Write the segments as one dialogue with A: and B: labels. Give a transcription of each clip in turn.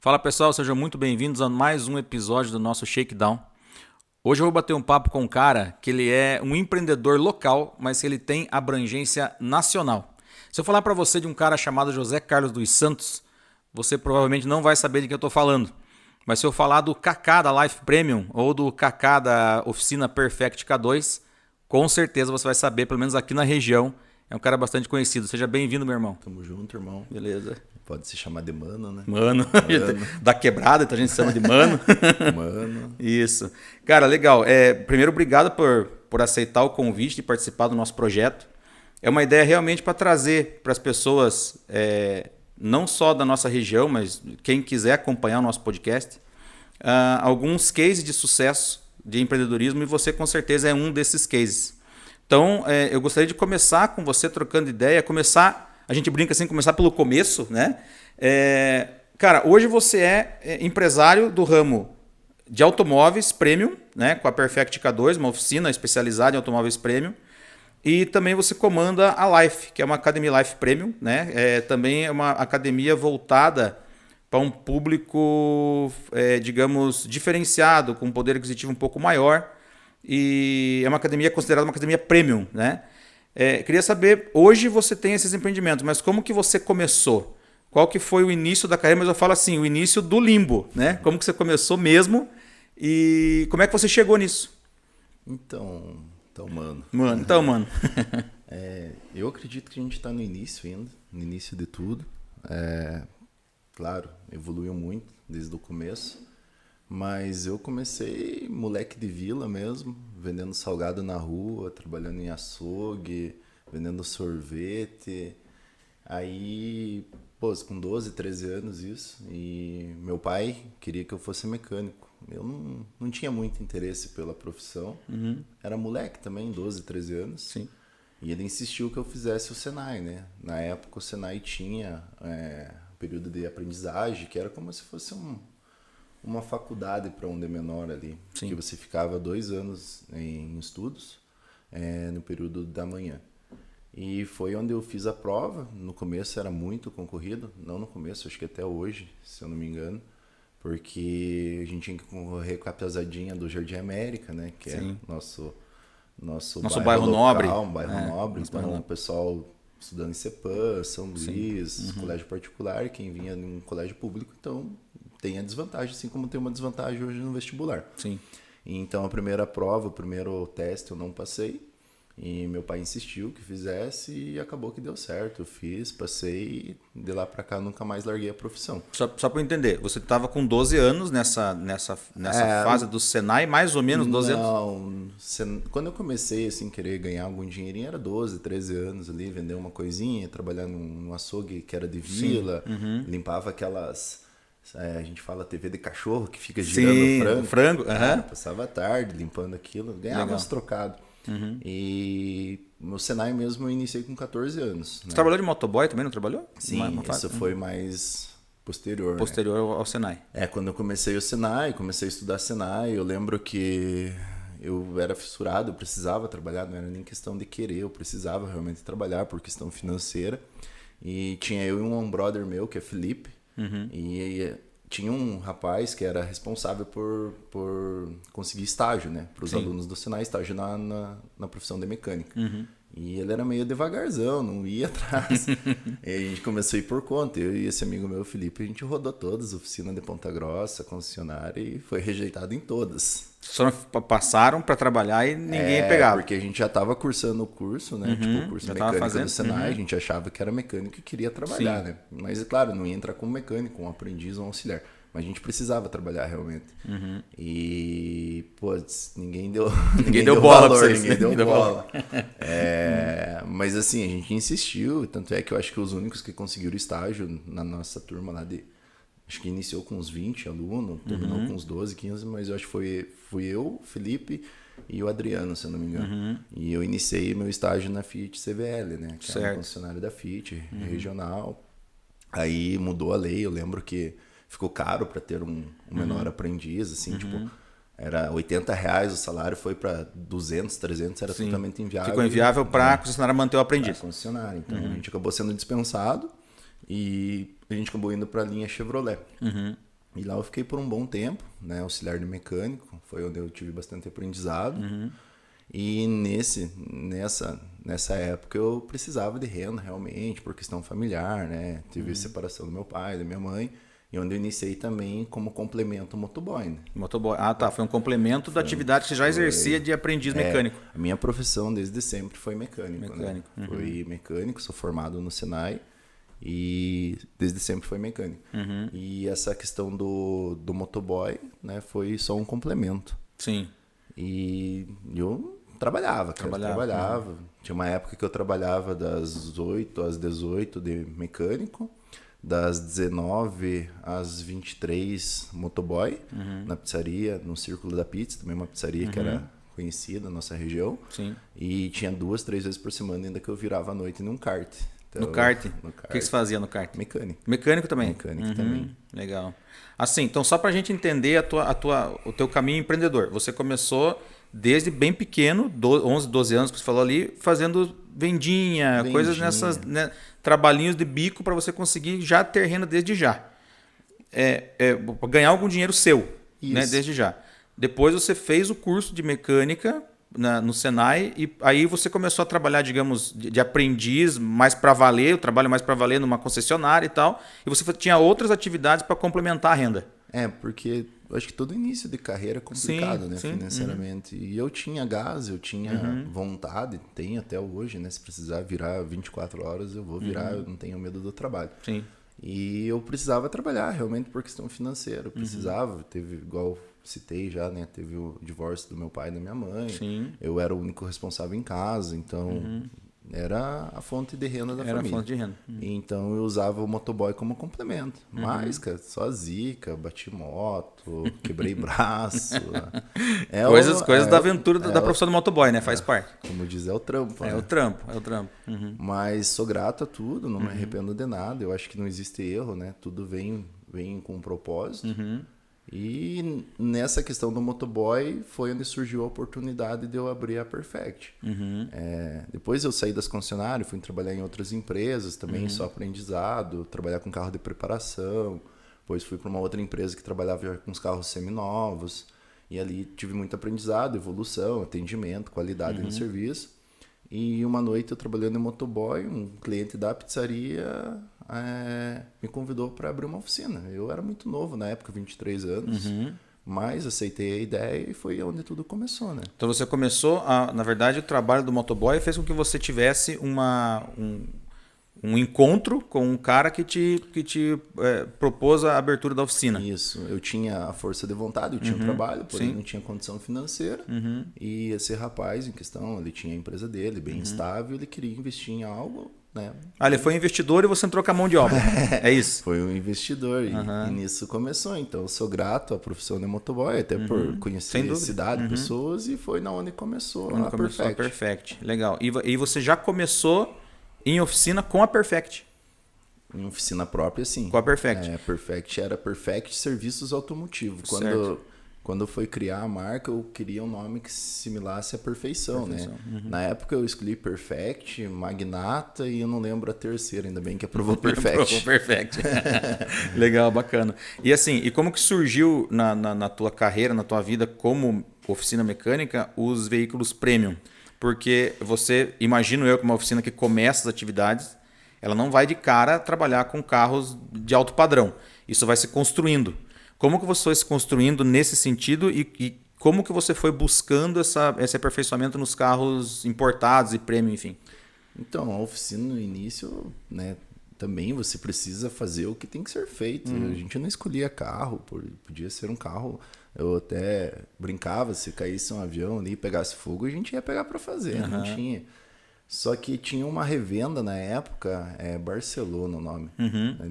A: Fala pessoal, sejam muito bem-vindos a mais um episódio do nosso Shakedown. Hoje eu vou bater um papo com um cara que ele é um empreendedor local, mas que ele tem abrangência nacional. Se eu falar para você de um cara chamado José Carlos dos Santos, você provavelmente não vai saber de quem eu estou falando. Mas se eu falar do Kaká da Life Premium ou do Kaká da oficina Perfect K2, com certeza você vai saber, pelo menos aqui na região. É um cara bastante conhecido. Seja bem-vindo, meu irmão.
B: Tamo junto, irmão.
A: Beleza.
B: Pode se chamar de mano, né?
A: Mano. Da quebrada, então a gente chama de mano.
B: Mano.
A: Isso. Cara, legal. Primeiro, obrigado por aceitar o convite e participar do nosso projeto. É uma ideia realmente para trazer para as pessoas, não só da nossa região, mas quem quiser acompanhar o nosso podcast, alguns cases de sucesso de empreendedorismo, e você com certeza é um desses cases. Então, eu gostaria de começar com você trocando ideia, a gente brinca assim, começar pelo começo, né? Cara, hoje você é empresário do ramo de automóveis premium, né? Com a Perfect K2, uma oficina especializada em automóveis premium. E também você comanda a Life, que é uma academia Life Premium, né? Também é uma academia voltada para um público, digamos, diferenciado, com um poder aquisitivo um pouco maior. E é uma academia considerada uma academia premium, né? Queria saber, hoje você tem esses empreendimentos, mas como que você começou? Qual que foi o início da carreira? Mas eu falo assim, o início do limbo, né? Como que você começou mesmo e como é que você chegou nisso?
B: Então, mano.
A: Mano.
B: Eu acredito que a gente está no início ainda, no início de tudo. Claro, evoluiu muito desde o começo. Mas eu comecei moleque de vila mesmo, vendendo salgado na rua, trabalhando em açougue, vendendo sorvete. Aí, com 12, 13 anos isso. E meu pai queria que eu fosse mecânico. Eu não tinha muito interesse pela profissão.
A: Uhum.
B: Era moleque também, 12, 13 anos.
A: Sim.
B: E ele insistiu que eu fizesse o Senai, né? Na época o Senai tinha um período de aprendizagem, que era como se fosse uma faculdade para um de menor ali.
A: Sim.
B: Que você ficava 2 anos em estudos no período da manhã. E foi onde eu fiz a prova. No começo era muito concorrido, não no começo, acho que até hoje, se eu não me engano, porque a gente tinha que concorrer com a pesadinha do Jardim América, né? Que
A: Sim.
B: é nosso
A: bairro
B: local,
A: nobre.
B: Um bairro nobre. Então o pessoal estudando em CEPAM, São Luís, colégio particular, quem vinha em um colégio público, então tem a desvantagem, assim como tem uma desvantagem hoje no vestibular.
A: Sim.
B: Então a primeira prova, o primeiro teste eu não passei, e meu pai insistiu que fizesse e acabou que deu certo. Eu fiz, passei, e de lá pra cá nunca mais larguei a profissão.
A: Só para eu entender, você estava com 12 anos nessa fase do Senai, mais ou menos 12 anos?
B: Não, quando eu comecei assim, querer ganhar algum dinheirinho, era 12, 13 anos ali, vender uma coisinha, trabalhar num açougue que era de vila, limpava aquelas... a gente fala TV de cachorro que fica girando frango. Passava a tarde limpando aquilo, ganhava uns trocados. E no Senai mesmo eu iniciei com 14 anos.
A: Você trabalhou de motoboy também, não trabalhou?
B: Sim, isso foi mais posterior.
A: Posterior ao Senai.
B: Quando eu comecei o Senai, comecei a estudar Senai, eu lembro que eu era fissurado, eu precisava trabalhar, não era nem questão de querer, eu precisava realmente trabalhar por questão financeira. E tinha eu e um brother meu, que é Felipe, e tinha um rapaz que era responsável por conseguir estágio, né? Para os alunos do Senai, estágio na profissão de mecânica. E ele era meio devagarzão, não ia atrás. E a gente começou a ir por conta. Eu e esse amigo meu, Felipe, a gente rodou todas, oficina de Ponta Grossa, concessionária, e foi rejeitado em todas.
A: Só passaram para trabalhar e ninguém pegava.
B: Porque a gente já estava cursando o curso, né? Tipo, o curso mecânico do Senai, a gente achava que era mecânico e queria trabalhar, né? Mas, é claro, não ia entrar como mecânico, um aprendiz ou um auxiliar. Mas a gente precisava trabalhar realmente. E, ninguém deu
A: bola
B: valor,
A: pra vocês.
B: Ninguém deu bola. Mas assim, a gente insistiu, tanto é que eu acho que os únicos que conseguiram estágio na nossa turma lá acho que iniciou com uns 20 alunos, terminou com uns 12, 15, mas eu acho que fui eu, Felipe e o Adriano, se eu não me engano. E eu iniciei meu estágio na Fiat CVL, né? Que era um concessionário da Fiat, regional. Aí mudou a lei, eu lembro que ficou caro para ter um menor aprendiz, assim, tipo, era R$80 o salário, foi para 200, 300, era totalmente inviável.
A: Ficou inviável para a concessionária manter o aprendiz.
B: Para concessionária, então a gente acabou sendo dispensado e a gente acabou indo para a linha Chevrolet. E lá eu fiquei por um bom tempo, né? Auxiliar de mecânico, foi onde eu tive bastante aprendizado. E nessa época eu precisava de renda realmente, por questão familiar, né? Tive separação do meu pai, da minha mãe, e onde eu iniciei também como complemento ao motoboy, né?
A: Motoboy. Ah, tá. Foi um complemento da atividade que você já exercia de aprendiz mecânico.
B: A minha profissão desde sempre foi mecânico, né?
A: Uhum.
B: Foi mecânico, sou formado no Senai e desde sempre foi mecânico. E essa questão do motoboy, né, foi só um complemento.
A: Sim.
B: E eu trabalhava. Tinha uma época que eu trabalhava das 8 às 18 de mecânico, das 19 às 23 motoboy, na pizzaria, no Círculo da Pizza, também uma pizzaria que era conhecida na nossa região.
A: Sim.
B: E tinha 2, 3 vezes por semana ainda que eu virava à noite num kart. Então,
A: No kart? O que você fazia no kart?
B: Mecânico.
A: Mecânico também?
B: Mecânico também.
A: Legal. Assim, então só pra gente entender o teu caminho empreendedor. Você começou desde bem pequeno, 11, 12 anos que você falou ali, fazendo vendinha. Coisas nessas, né, trabalhinhos de bico para você conseguir já ter renda desde já. Ganhar algum dinheiro seu, né, desde já. Depois você fez o curso de mecânica no Senai e aí você começou a trabalhar, digamos, de aprendiz mais para valer, o trabalho mais para valer numa concessionária e tal, e você tinha outras atividades para complementar a renda.
B: Porque eu acho que todo início de carreira é complicado, né,
A: sim.
B: financeiramente. E eu tinha gás, eu tinha vontade, tenho até hoje, né, se precisar virar 24 horas, eu vou virar, eu não tenho medo do trabalho.
A: Sim.
B: E eu precisava trabalhar realmente por questão financeira, eu precisava, teve igual citei já, né? Teve o divórcio do meu pai e da minha mãe.
A: Sim.
B: Eu era o único responsável em casa, então era a fonte de renda da família.
A: Era a fonte de renda.
B: Então eu usava o motoboy como complemento. Mas, cara, só zica, bati moto, quebrei braço.
A: Coisas da aventura da profissão do motoboy, né? Faz parte.
B: Como diz, é o trampo.
A: É
B: né?
A: o trampo.
B: Mas sou grato a tudo, não me arrependo de nada. Eu acho que não existe erro, né? Tudo vem com um propósito. E nessa questão do motoboy foi onde surgiu a oportunidade de eu abrir a Perfect. Depois eu saí das concessionárias, fui trabalhar em outras empresas também, só aprendizado, trabalhar com carro de preparação. Depois fui para uma outra empresa que trabalhava com os carros seminovos. E ali tive muito aprendizado, evolução, atendimento, qualidade no serviço. E uma noite eu trabalhando em motoboy, um cliente da pizzaria me convidou para abrir uma oficina. Eu era muito novo na época, 23 anos, mas aceitei a ideia e foi onde tudo começou, né?
A: Então você começou, na verdade, o trabalho do motoboy fez com que você tivesse um encontro com um cara que te propôs a abertura da oficina.
B: Isso, eu tinha a força de vontade, eu tinha um trabalho, porém não tinha condição financeira. E esse rapaz em questão, ele tinha a empresa dele, bem estável, ele queria investir em algo, né?
A: Ele foi investidor e você entrou com a mão de obra. É isso?
B: Foi um investidor e nisso começou. Então eu sou grato à profissão de motoboy, até por conhecer a cidade, pessoas, e foi na onde começou a
A: Perfect. Legal. E você já começou em oficina com a Perfect?
B: Em oficina própria, sim.
A: Com a Perfect.
B: Perfect era Perfect Serviços Automotivos. Quando foi criar a marca, eu queria um nome que se similasse à perfeição, né? Na época eu escolhi Perfect, Magnata e eu não lembro a terceira, ainda bem que aprovou Perfect.
A: Aprovou Perfect. Legal, bacana. E assim, e como que surgiu na tua carreira, na tua vida como oficina mecânica, os veículos premium? Porque você, imagino eu, que uma oficina que começa as atividades, ela não vai de cara trabalhar com carros de alto padrão. Isso vai se construindo. Como que você foi se construindo nesse sentido e como que você foi buscando esse aperfeiçoamento nos carros importados e premium, enfim?
B: Então, a oficina no início, né, também você precisa fazer o que tem que ser feito. A gente não escolhia carro, podia ser um carro. Eu até brincava, se caísse um avião ali e pegasse fogo, a gente ia pegar para fazer, não tinha. Só que tinha uma revenda na época, Barcelona o nome.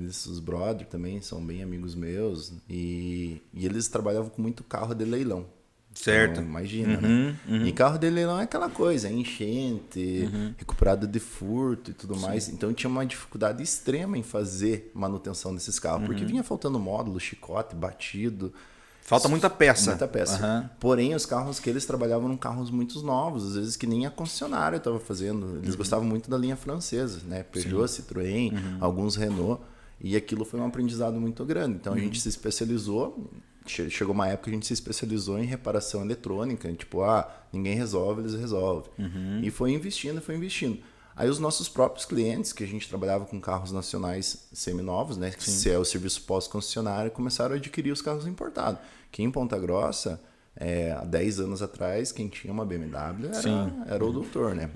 B: Os brothers também são bem amigos meus. E eles trabalhavam com muito carro de leilão.
A: Certo.
B: Então, imagina, né? E carro de leilão é aquela coisa, enchente, recuperado de furto e tudo mais. Então tinha uma dificuldade extrema em fazer manutenção desses carros. Porque vinha faltando módulo, chicote, batido.
A: Falta muita peça.
B: Muita peça. Porém, os carros que eles trabalhavam eram carros muito novos, às vezes que nem a concessionária estava fazendo. Eles gostavam muito da linha francesa, né? Peugeot, Citroën, alguns Renault. E aquilo foi um aprendizado muito grande. Então a gente se especializou, chegou uma época que a gente se especializou em reparação eletrônica, tipo, ninguém resolve, eles resolvem. E foi investindo, foi investindo. Aí os nossos próprios clientes, que a gente trabalhava com carros nacionais seminovos, né, que se é o serviço pós-concessionário, começaram a adquirir os carros importados. Que em Ponta Grossa, há 10 anos atrás, quem tinha uma BMW era o doutor, né?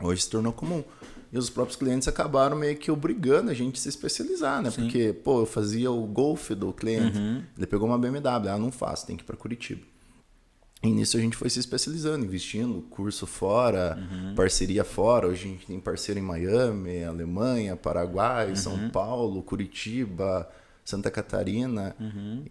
B: Hoje se tornou comum. E os próprios clientes acabaram meio que obrigando a gente a se especializar, né? Sim. Porque, eu fazia o Golf do cliente, ele pegou uma BMW, não faço, tem que ir para Curitiba. E nisso a gente foi se especializando, investindo, curso fora, parceria fora. Hoje a gente tem parceiro em Miami, Alemanha, Paraguai, São Paulo, Curitiba, Santa Catarina.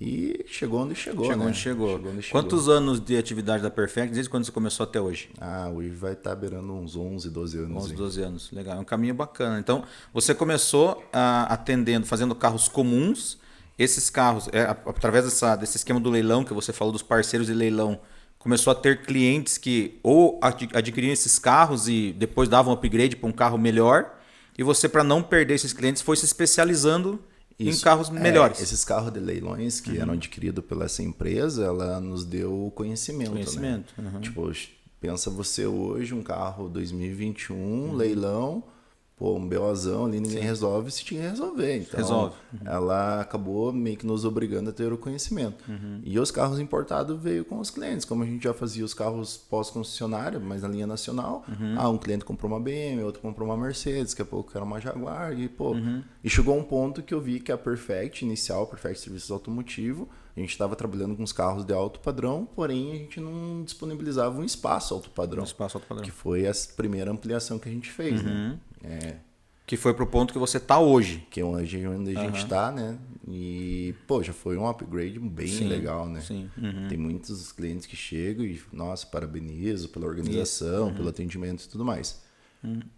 B: E chegou onde chegou,
A: Chegou onde chegou. Quantos anos de atividade da Perfect, desde quando você começou até hoje?
B: Hoje vai estar beirando uns 11, 12 anos.
A: 11, 12 anos, legal. É um caminho bacana. Então, você começou atendendo, fazendo carros comuns. Esses carros, através desse esquema do leilão que você falou, dos parceiros de leilão, começou a ter clientes que ou adquiriam esses carros e depois davam um upgrade para um carro melhor. E você, para não perder esses clientes, foi se especializando em carros melhores.
B: Esses carros de leilões que eram adquiridos pela essa empresa, ela nos deu conhecimento. Né? Tipo, pensa você hoje, um carro 2021, leilão, um BOzão ali, ninguém resolve, se tinha que resolver. Então, ela acabou meio que nos obrigando a ter o conhecimento. E os carros importados veio com os clientes, como a gente já fazia os carros pós-concessionário, mas na linha nacional. Um cliente comprou uma BMW, outro comprou uma Mercedes, daqui a pouco era uma Jaguar. E chegou um ponto que eu vi que a Perfect Serviços Automotivo, a gente estava trabalhando com os carros de alto padrão, porém a gente não disponibilizava um espaço alto padrão. Que foi a primeira ampliação que a gente fez, né?
A: Que foi pro ponto que você tá hoje.
B: Que é onde a gente tá, né? E, já foi um upgrade bem legal, né?
A: Sim.
B: Tem muitos clientes que chegam e, nossa, parabenizo pela organização, pelo atendimento e tudo mais.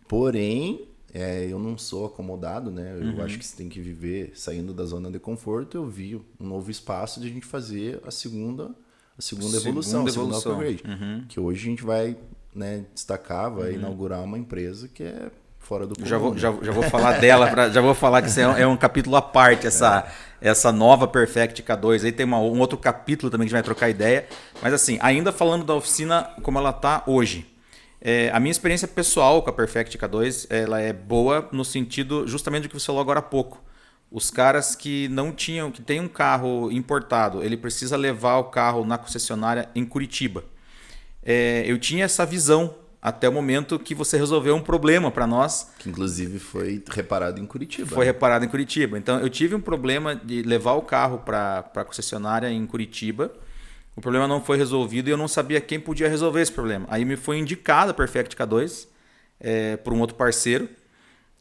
B: Porém, eu não sou acomodado, né? Eu acho que você tem que viver saindo da zona de conforto. Eu vi um novo espaço de a gente fazer a segunda evolução, o segundo upgrade. Que hoje a gente vai, né, destacar, vai inaugurar uma empresa que é fora do comum.
A: Já vou falar dela, já vou falar que isso é um capítulo à parte, essa nova Perfect K2. Aí tem um outro capítulo também que a gente vai trocar ideia. Mas assim, ainda falando da oficina como ela está hoje. A minha experiência pessoal com a Perfect K2, ela é boa no sentido justamente do que você falou agora há pouco. Os caras que tem um carro importado, ele precisa levar o carro na concessionária em Curitiba. Eu tinha essa visão até o momento que você resolveu um problema para nós.
B: Que inclusive foi reparado em Curitiba.
A: Foi reparado em Curitiba. Então eu tive um problema de levar o carro para a concessionária em Curitiba. O problema não foi resolvido e eu não sabia quem podia resolver esse problema. Aí me foi indicada a Perfect K2 por um outro parceiro.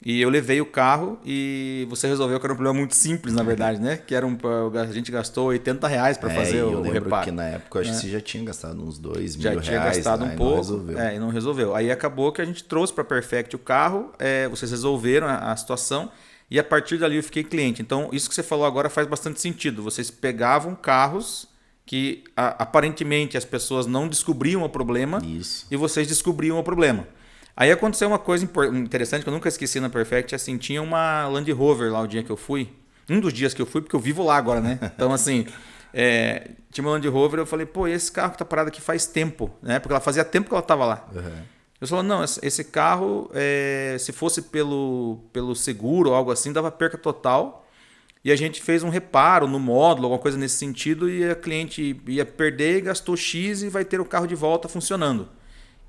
A: E eu levei o carro e você resolveu que era um problema muito simples, na verdade, né? Que era a gente gastou R$80 para fazer o reparo. Eu lembro
B: que na época acho que você já tinha gastado uns R$2.000.
A: Já tinha gastado um pouco e não resolveu. Aí acabou que a gente trouxe para a Perfect o carro, vocês resolveram a situação e a partir dali eu fiquei cliente. Então isso que você falou agora faz bastante sentido. Vocês pegavam carros que aparentemente as pessoas não descobriam o problema e vocês descobriam o problema. Aí aconteceu uma coisa interessante que eu nunca esqueci na Perfect, assim, tinha uma Land Rover lá o dia que eu fui, um dos dias que eu fui, porque eu vivo lá agora, né? Então, assim, tinha uma Land Rover, eu falei, esse carro que tá parado aqui faz tempo, né? Porque ela fazia tempo que ela tava lá. Eu falei, não, esse carro, se fosse pelo seguro ou algo assim, dava perca total. E a gente fez um reparo no módulo, alguma coisa nesse sentido, e a cliente ia perder, gastou X e vai ter o carro de volta funcionando.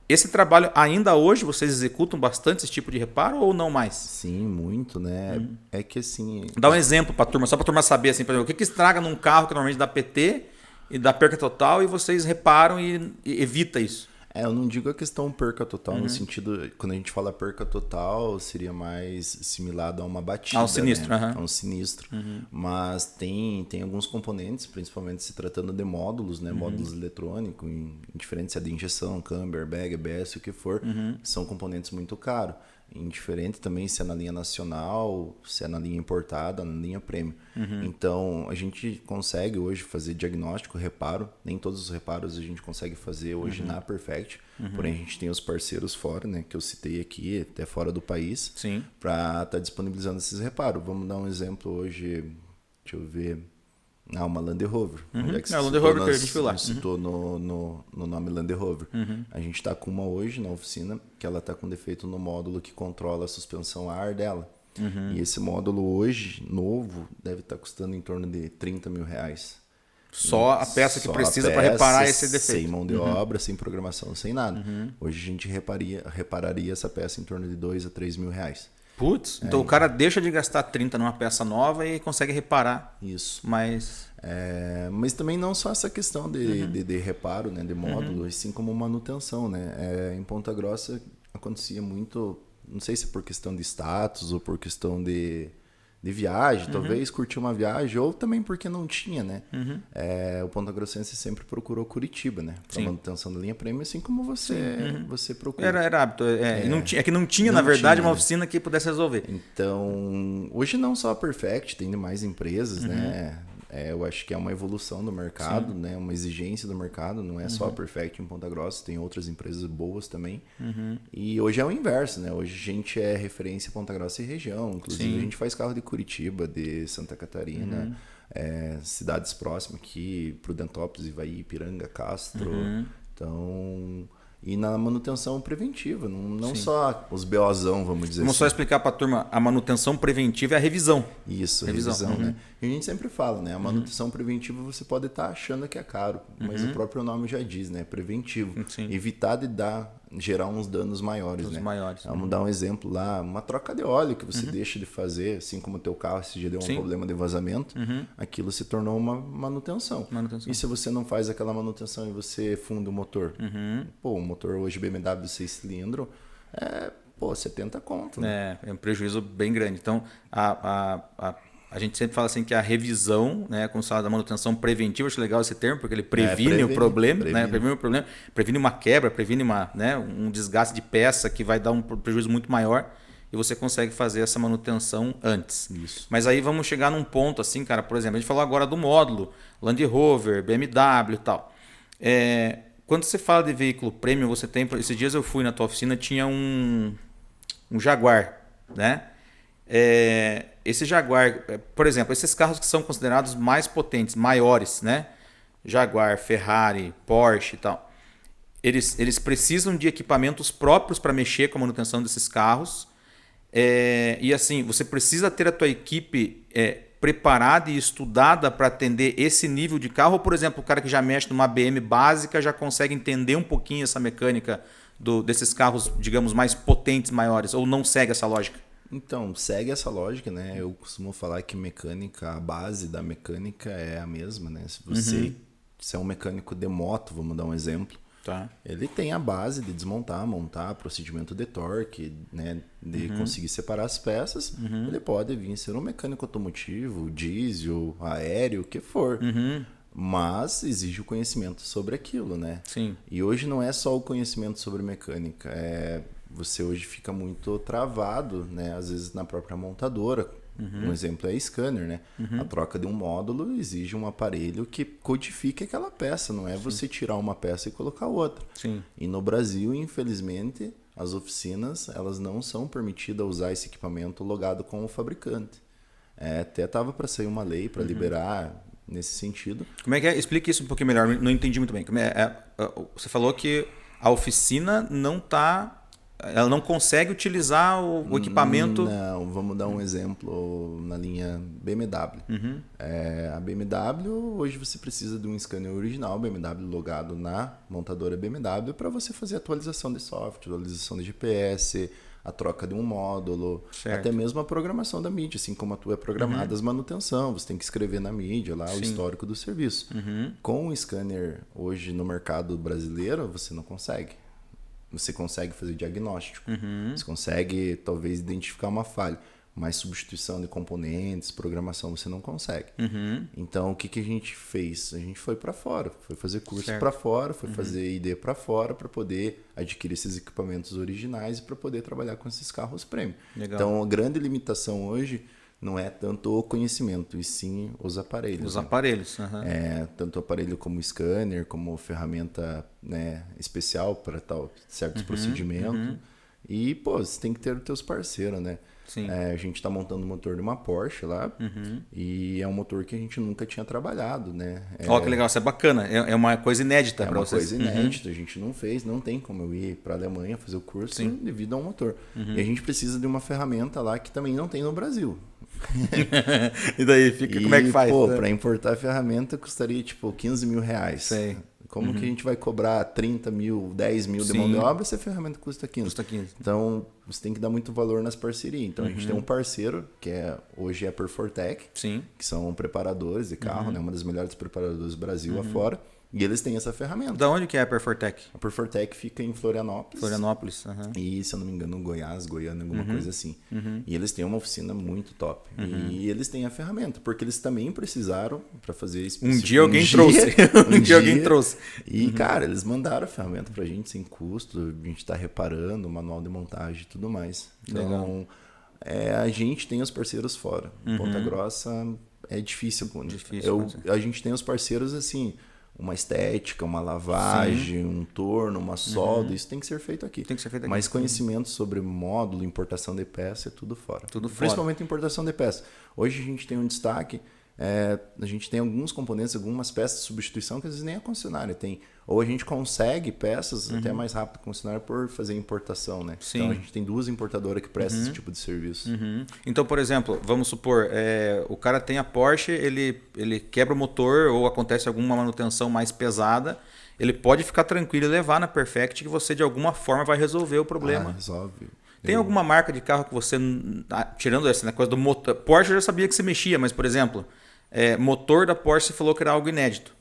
A: Esse trabalho, ainda hoje, vocês executam bastante esse tipo de reparo ou não mais?
B: Sim, muito, né? É que assim...
A: Dá um exemplo para a turma, só para a turma saber, assim, por exemplo, o que estraga num carro que normalmente dá PT e dá perca total e vocês reparam e evita isso?
B: Eu não digo a questão perca total, no sentido, quando a gente fala perca total, seria mais similado a uma batida.
A: Um sinistro.
B: Né? A um sinistro. Mas tem alguns componentes, principalmente se tratando de módulos, né? Módulos eletrônicos, indiferente se é de injeção, câmbio, airbag, ABS, o que for, são componentes muito caros. Indiferente também se é na linha nacional, se é na linha importada, na linha prêmio. Então, a gente consegue hoje fazer diagnóstico, reparo. Nem todos os reparos a gente consegue fazer hoje na Perfect. Porém, a gente tem os parceiros fora, né? Que eu citei aqui, até fora do país. Para estar disponibilizando esses reparos. Vamos dar um exemplo hoje, deixa eu ver... uma Land Rover.
A: Onde é que Land Rover que a gente foi lá.
B: Citou no nome Land Rover. A gente está com uma hoje na oficina que ela está com defeito no módulo que controla a suspensão a ar dela. E esse módulo hoje, novo, deve estar custando em torno de R$30 mil.
A: Só a peça que precisa para reparar esse defeito.
B: Sem mão de obra, sem programação, sem nada. Hoje a gente repararia essa peça em torno de R$2 a R$3 mil.
A: Putz, então o cara deixa de gastar 30 numa peça nova e consegue reparar.
B: Isso.
A: Mas
B: também não só essa questão de reparo, né, de módulo, assim como manutenção, né? Em Ponta Grossa acontecia muito, não sei se é por questão de status ou por questão de viagem, talvez curtir uma viagem, ou também porque não tinha, né? O Ponta Grossense sempre procurou Curitiba, né? Para manutenção da linha prêmio, assim como você procura.
A: Era hábito. Não tinha, na verdade, uma oficina que pudesse resolver.
B: Então, hoje não só a Perfect, tem demais empresas, né? Eu acho que é uma evolução do mercado, né? Uma exigência do mercado, não é só a Perfect em Ponta Grossa, tem outras empresas boas também. E hoje é o inverso, né? Hoje a gente é referência em Ponta Grossa e região, inclusive a gente faz carro de Curitiba, de Santa Catarina, cidades próximas aqui, Prudentópolis, Ivaí, Ipiranga, Castro. Então... E na manutenção preventiva, não só os BOzão, vamos dizer
A: Vamos só explicar para a turma, a manutenção preventiva é a revisão.
B: Isso, revisão, né? E a gente sempre fala, né? A manutenção preventiva você pode estar achando que é caro, mas o próprio nome já diz, né? Preventivo. Evitar de gerar uns danos maiores, né? Vamos dar um exemplo lá, uma troca de óleo que você deixa de fazer, assim como o teu carro se já deu um problema de vazamento, aquilo se tornou uma manutenção. E se você não faz aquela manutenção e você funda o motor? Pô, o motor hoje BMW 6 cilindros é 70 conto.
A: Né? É um prejuízo bem grande. Então, a gente sempre fala assim que a revisão, né, como se fala da manutenção preventiva, acho legal esse termo, porque ele previne o problema, né? Previne uma quebra, previne um desgaste de peça que vai dar um prejuízo muito maior e você consegue fazer essa manutenção antes.
B: Isso.
A: Mas aí vamos chegar num ponto assim, cara, por exemplo, a gente falou agora do módulo, Land Rover, BMW e tal. Quando você fala de veículo premium, você tem... Esses dias eu fui na tua oficina, tinha um Jaguar, né? Esse Jaguar, por exemplo, esses carros que são considerados mais potentes, maiores, né? Jaguar, Ferrari, Porsche e tal. Eles precisam de equipamentos próprios para mexer com a manutenção desses carros. E assim, você precisa ter a tua equipe preparada e estudada para atender esse nível de carro. Ou, por exemplo, o cara que já mexe numa BM básica já consegue entender um pouquinho essa mecânica desses carros, digamos, mais potentes, maiores, ou não segue essa lógica?
B: Então, segue essa lógica, né? Eu costumo falar que a base da mecânica é a mesma, né? Se é um mecânico de moto, vamos dar um exemplo, ele tem a base de desmontar, montar, procedimento de torque, né? De conseguir separar as peças. Ele pode vir ser um mecânico automotivo, diesel, aéreo, o que for. Mas exige o conhecimento sobre aquilo, né?
A: Sim.
B: E hoje não é só o conhecimento sobre mecânica, você hoje fica muito travado, né? Às vezes na própria montadora. Um exemplo é a scanner, né? A troca de um módulo exige um aparelho que codifique aquela peça, não é você tirar uma peça e colocar outra.
A: Sim.
B: E no Brasil, infelizmente, as oficinas elas não são permitidas a usar esse equipamento logado com o fabricante. Até estava para sair uma lei para liberar nesse sentido.
A: Como é que é? Explique isso um pouquinho melhor, não entendi muito bem. Você falou que a oficina ela não consegue utilizar o equipamento...
B: Não, vamos dar um exemplo na linha BMW. A BMW, hoje você precisa de um scanner original BMW logado na montadora BMW para você fazer atualização de software, atualização de GPS, a troca de um módulo, até mesmo a programação da mídia, assim como a tua é programada as manutenção, você tem que escrever na mídia lá o histórico do serviço. Com o scanner hoje no mercado brasileiro, você não consegue. Você consegue fazer diagnóstico, você consegue talvez identificar uma falha, mas substituição de componentes, programação você não consegue. Então, o que a gente fez? A gente foi para fora, foi fazer curso para fora, foi fazer ID para fora para poder adquirir esses equipamentos originais e para poder trabalhar com esses carros premium.
A: Legal.
B: Então, a grande limitação hoje não é tanto o conhecimento, e sim os aparelhos.
A: Os aparelhos.
B: Tanto o aparelho como scanner, como ferramenta, né, especial para certos procedimentos. E, pô, você tem que ter os teus parceiros, né?
A: Sim.
B: A gente está montando o motor de uma Porsche lá e é um motor que a gente nunca tinha trabalhado, né?
A: Ó, que legal, isso é bacana. É uma coisa inédita para vocês.
B: É uma coisa inédita, a gente não fez, não tem como eu ir para a Alemanha fazer o curso devido ao motor. E a gente precisa de uma ferramenta lá que também não tem no Brasil.
A: E daí, como é que faz?
B: Pô, para importar a ferramenta custaria tipo 15 mil reais.
A: Sei.
B: Como que a gente vai cobrar 30 mil, 10 mil de mão de obra se a ferramenta custa 15?
A: Custa 15.
B: Então, você tem que dar muito valor nas parcerias. Então, a gente tem um parceiro, que hoje é a Perfortec,
A: Sim.
B: que são preparadores de carro, né? Uma das melhores preparadoras do Brasil afora. E eles têm essa ferramenta.
A: Da onde que é a Perfortec?
B: A Perfortec fica em Florianópolis.
A: Florianópolis.
B: E, se eu não me engano, Goiás, Goiânia, alguma coisa assim. E eles têm uma oficina muito top. E eles têm a ferramenta, porque eles também precisaram para fazer isso.
A: Um dia alguém trouxe. Um dia alguém trouxe.
B: E, cara, eles mandaram a ferramenta pra gente sem custo. A gente tá reparando o manual de montagem e tudo mais. Então, a gente tem os parceiros fora. Ponta Grossa é difícil. A gente tem os parceiros assim... Uma estética, uma lavagem, um torno, uma solda, isso tem que ser feito aqui.
A: Tem que ser feito aqui.
B: Mas conhecimento sobre módulo, importação de peça, é tudo fora.
A: Tudo fora.
B: Principalmente importação de peça. Hoje a gente tem um destaque, a gente tem alguns componentes, algumas peças de substituição que às vezes nem a concessionária tem. Ou a gente consegue peças até mais rápido que a concessionária por fazer importação, né?
A: Sim.
B: Então a gente tem 2 importadoras que prestam esse tipo de serviço.
A: Então, por exemplo, vamos supor, o cara tem a Porsche, ele quebra o motor ou acontece alguma manutenção mais pesada, ele pode ficar tranquilo e levar na Perfect que você de alguma forma vai resolver o problema.
B: Resolve.
A: Tem alguma marca de carro que você, tirando essa coisa do motor, Porsche eu já sabia que você mexia, mas por exemplo, motor da Porsche você falou que era algo inédito.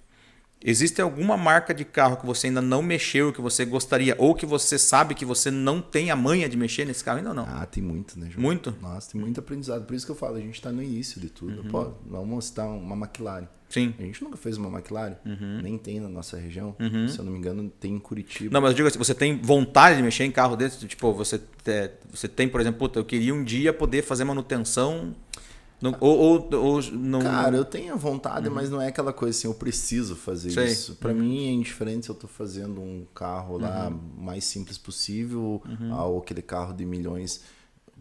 A: Existe alguma marca de carro que você ainda não mexeu, que você gostaria, ou que você sabe que você não tem a manha de mexer nesse carro ainda ou não?
B: Tem muito, né, João?
A: Muito?
B: Nossa, tem muito aprendizado. Por isso que eu falo, a gente está no início de tudo. Pô, vamos citar uma McLaren.
A: Sim.
B: A gente nunca fez uma McLaren, nem tem na nossa região. Se eu não me engano, tem em Curitiba.
A: Não, mas eu digo assim, você tem vontade de mexer em carro desse? Tipo, você tem, por exemplo, eu queria um dia poder fazer manutenção... Ou não...
B: Cara, eu tenho vontade, mas não é aquela coisa assim, eu preciso fazer isso. Para mim é indiferente se eu tô fazendo um carro lá mais simples possível ou aquele carro de milhões.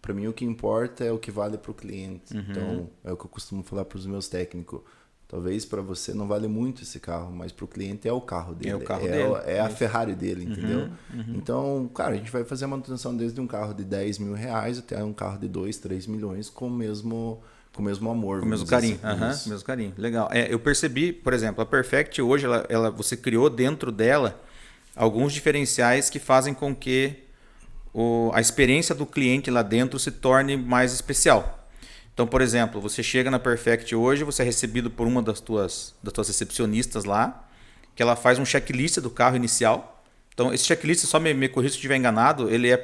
B: Para mim o que importa é o que vale para o cliente. Então é o que eu costumo falar para os meus técnicos. Talvez para você não vale muito esse carro, mas para o cliente é o carro dele.
A: É o carro dele.
B: É a Ferrari dele, entendeu? Então, cara, a gente vai fazer a manutenção desde um carro de 10 mil reais até um carro de 2, 3 milhões com o mesmo amor.
A: Com o mesmo carinho.
B: Assim.
A: Mesmo carinho. Legal. Eu percebi, por exemplo, a Perfect hoje, você criou dentro dela alguns diferenciais que fazem com que a experiência do cliente lá dentro se torne mais especial. Então, por exemplo, você chega na Perfect hoje, você é recebido por uma das tuas recepcionistas lá, que ela faz um checklist do carro inicial. Então, esse checklist, só me corrija se eu estiver enganado, ele é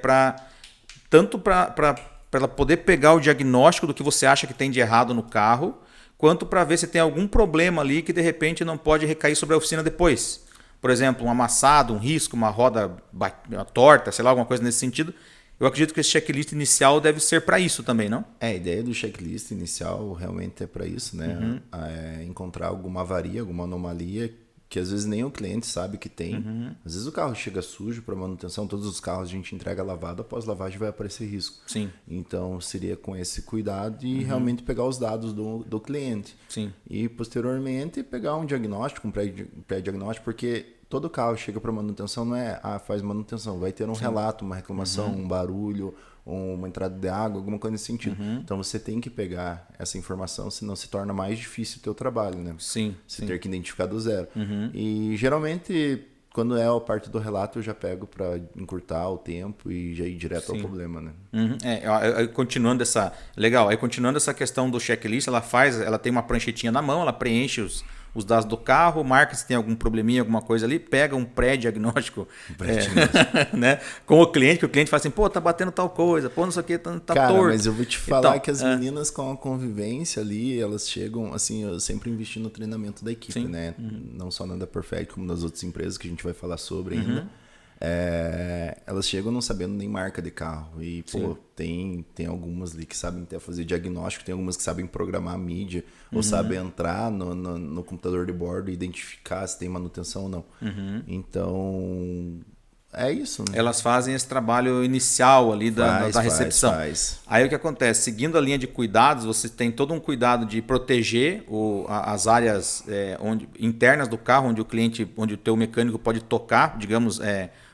A: tanto para ela poder pegar o diagnóstico do que você acha que tem de errado no carro, quanto para ver se tem algum problema ali que de repente não pode recair sobre a oficina depois. Por exemplo, um amassado, um risco, uma roda torta, sei lá, alguma coisa nesse sentido. Eu acredito que esse checklist inicial deve ser para isso também, não?
B: A ideia do checklist inicial realmente é para isso, né? Encontrar alguma avaria, alguma anomalia que às vezes nem o cliente sabe que tem. Às vezes o carro chega sujo para manutenção, todos os carros a gente entrega lavado, após lavagem vai aparecer risco.
A: Sim.
B: Então seria com esse cuidado e realmente pegar os dados do cliente.
A: Sim.
B: E posteriormente pegar um diagnóstico, um pré-diagnóstico, porque todo carro chega para manutenção, não é faz manutenção, vai ter um relato, uma reclamação, um barulho, uma entrada de água, alguma coisa nesse sentido. Então você tem que pegar essa informação, senão se torna mais difícil o teu trabalho, né?
A: Sim.
B: Você ter que identificar do zero. E geralmente, quando é a parte do relato, eu já pego para encurtar o tempo e já ir direto ao problema, né?
A: Continuando essa... Legal. Aí continuando essa questão do checklist, ela tem uma pranchetinha na mão, ela preenche os dados do carro, marca se tem algum probleminha, alguma coisa ali, pega um pré-diagnóstico né, com o cliente, que o cliente fala assim, pô, tá batendo tal coisa, pô, não sei o que, tá
B: Cara,
A: torto.
B: Mas eu vou te falar que as meninas com a convivência ali, elas chegam, assim, eu sempre investi no treinamento da equipe, né? Não só na da Perfect, como nas outras empresas que a gente vai falar sobre ainda. Elas chegam não sabendo nem marca de carro. E, pô, tem algumas ali que sabem até fazer diagnóstico, tem algumas que sabem programar a mídia, ou sabem entrar no computador de bordo e identificar se tem manutenção ou não. Então, é isso, né?
A: Elas fazem esse trabalho inicial ali da recepção. Aí o que acontece? Seguindo a linha de cuidados, você tem todo um cuidado de proteger as áreas internas do carro, onde o teu mecânico pode tocar, digamos,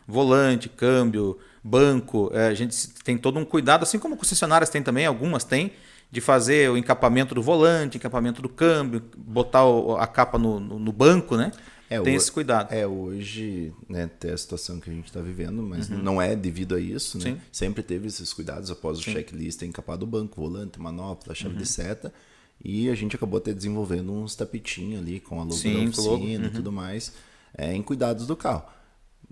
A: volante, câmbio, banco. A gente tem todo um cuidado, assim como concessionárias têm também, algumas têm, de fazer o encapamento do volante, encapamento do câmbio, botar a capa no banco, né? Tem esse cuidado.
B: Hoje, né, tem a situação que a gente está vivendo, mas não é devido a isso, né? Sempre teve esses cuidados após o checklist, encapado o banco, volante, manopla, chave de seta, e a gente acabou até desenvolvendo uns tapetinhos ali com a logo da oficina e tudo mais, em cuidados do carro,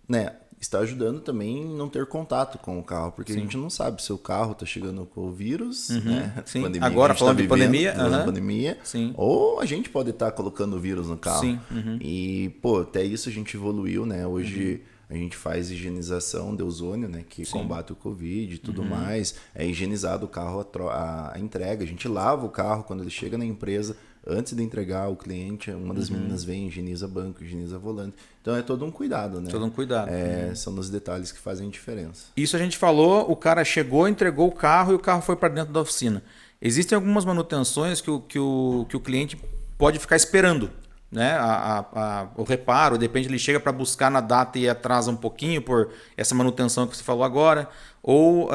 B: né? Está ajudando também em não ter contato com o carro, porque a gente não sabe se o carro está chegando com o vírus, né?
A: Pandemia, agora falando de pandemia,
B: ou a gente pode estar colocando o vírus no carro. E, pô, até isso a gente evoluiu, né? Hoje a gente faz higienização de ozônio, né? Que combate o Covid e tudo mais. É higienizado o carro, a entrega. A gente lava o carro quando ele chega na empresa. Antes de entregar ao cliente, uma das meninas vem, higieniza banco, higieniza volante. Então é todo um cuidado, né?
A: Todo um cuidado.
B: São nos detalhes que fazem diferença.
A: Isso a gente falou, o cara chegou, entregou o carro e o carro foi para dentro da oficina. Existem algumas manutenções que o cliente pode ficar esperando, né? O reparo, de repente ele chega para buscar na data e atrasa um pouquinho por essa manutenção que você falou agora, ou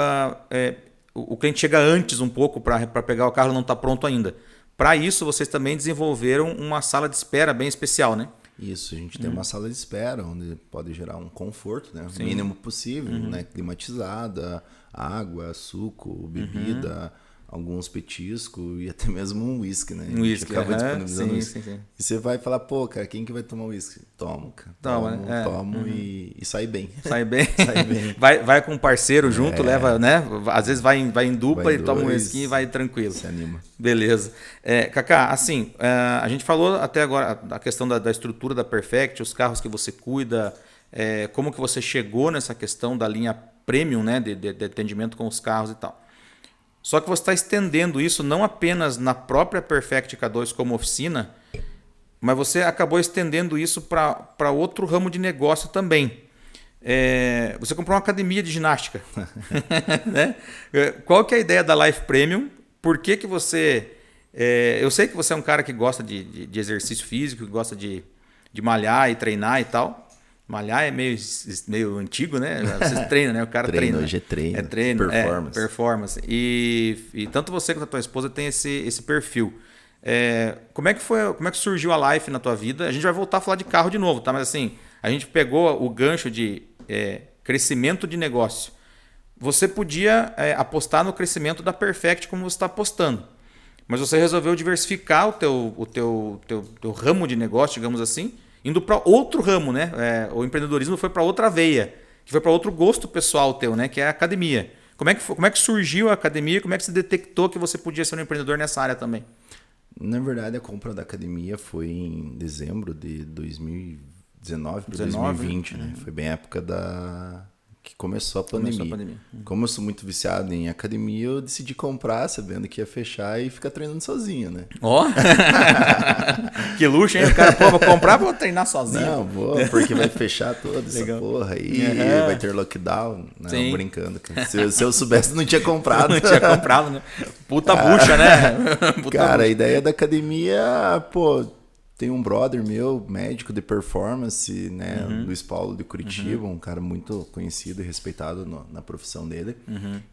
A: o cliente chega antes um pouco para pegar o carro e não está pronto ainda. Para isso, vocês também desenvolveram uma sala de espera bem especial, né?
B: Isso, a gente tem uma sala de espera onde pode gerar um conforto, né? O mínimo possível, né? Climatizada, água, suco, bebida, alguns petiscos e até mesmo um whisky, né?
A: Um whisky,
B: acaba disponibilizando whisky.
A: Sim.
B: E você vai falar, pô, cara, quem que vai tomar whisky? Tomo, cara. Tomo e sai bem.
A: Sai bem. Vai com um parceiro junto, leva, né? Às vezes vai em dupla e toma um whisky e vai tranquilo.
B: Se anima.
A: Beleza. Cacá, assim, a gente falou até agora a questão da estrutura da Perfect, os carros que você cuida, como que você chegou nessa questão da linha premium, né? De atendimento com os carros e tal. Só que você está estendendo isso não apenas na própria Perfect K2 como oficina, mas você acabou estendendo isso para outro ramo de negócio também. Você comprou uma academia de ginástica. Né? Qual que é a ideia da Life Premium? Por que você... eu sei que você é um cara que gosta de exercício físico, que gosta de malhar e treinar e tal. Malhar é meio antigo, né? Você treina, né? O cara treina.
B: Hoje é treino.
A: É treino.
B: Performance.
A: Performance. E tanto você quanto a tua esposa tem esse perfil. Como é que surgiu a Life na tua vida? A gente vai voltar a falar de carro de novo, tá? Mas assim, a gente pegou o gancho de crescimento de negócio. Você podia apostar no crescimento da Perfect como você está apostando. Mas você resolveu diversificar o teu ramo de negócio, digamos assim, indo para outro ramo, né? O empreendedorismo foi para outra veia, que foi para outro gosto pessoal teu, né? Que é a academia. Como é que surgiu a academia? Como é que você detectou que você podia ser um empreendedor nessa área também?
B: Na verdade, a compra da academia foi em dezembro de 2019 para 2020, né? Foi bem a época que começou a pandemia. Como eu sou muito viciado em academia, eu decidi comprar, sabendo que ia fechar e ficar treinando sozinho, né?
A: Ó! Que luxo, hein? O cara, vou comprar pra eu treinar sozinho.
B: Não, porque vai fechar toda essa porra aí, vai ter lockdown. Não, brincando. Se eu soubesse, não tinha comprado.
A: Não tinha comprado, né? Puta bucha, né?
B: Cara, a ideia da academia, tem um brother meu, médico de performance, né? Luiz Paulo de Curitiba, um cara muito conhecido e respeitado na profissão dele.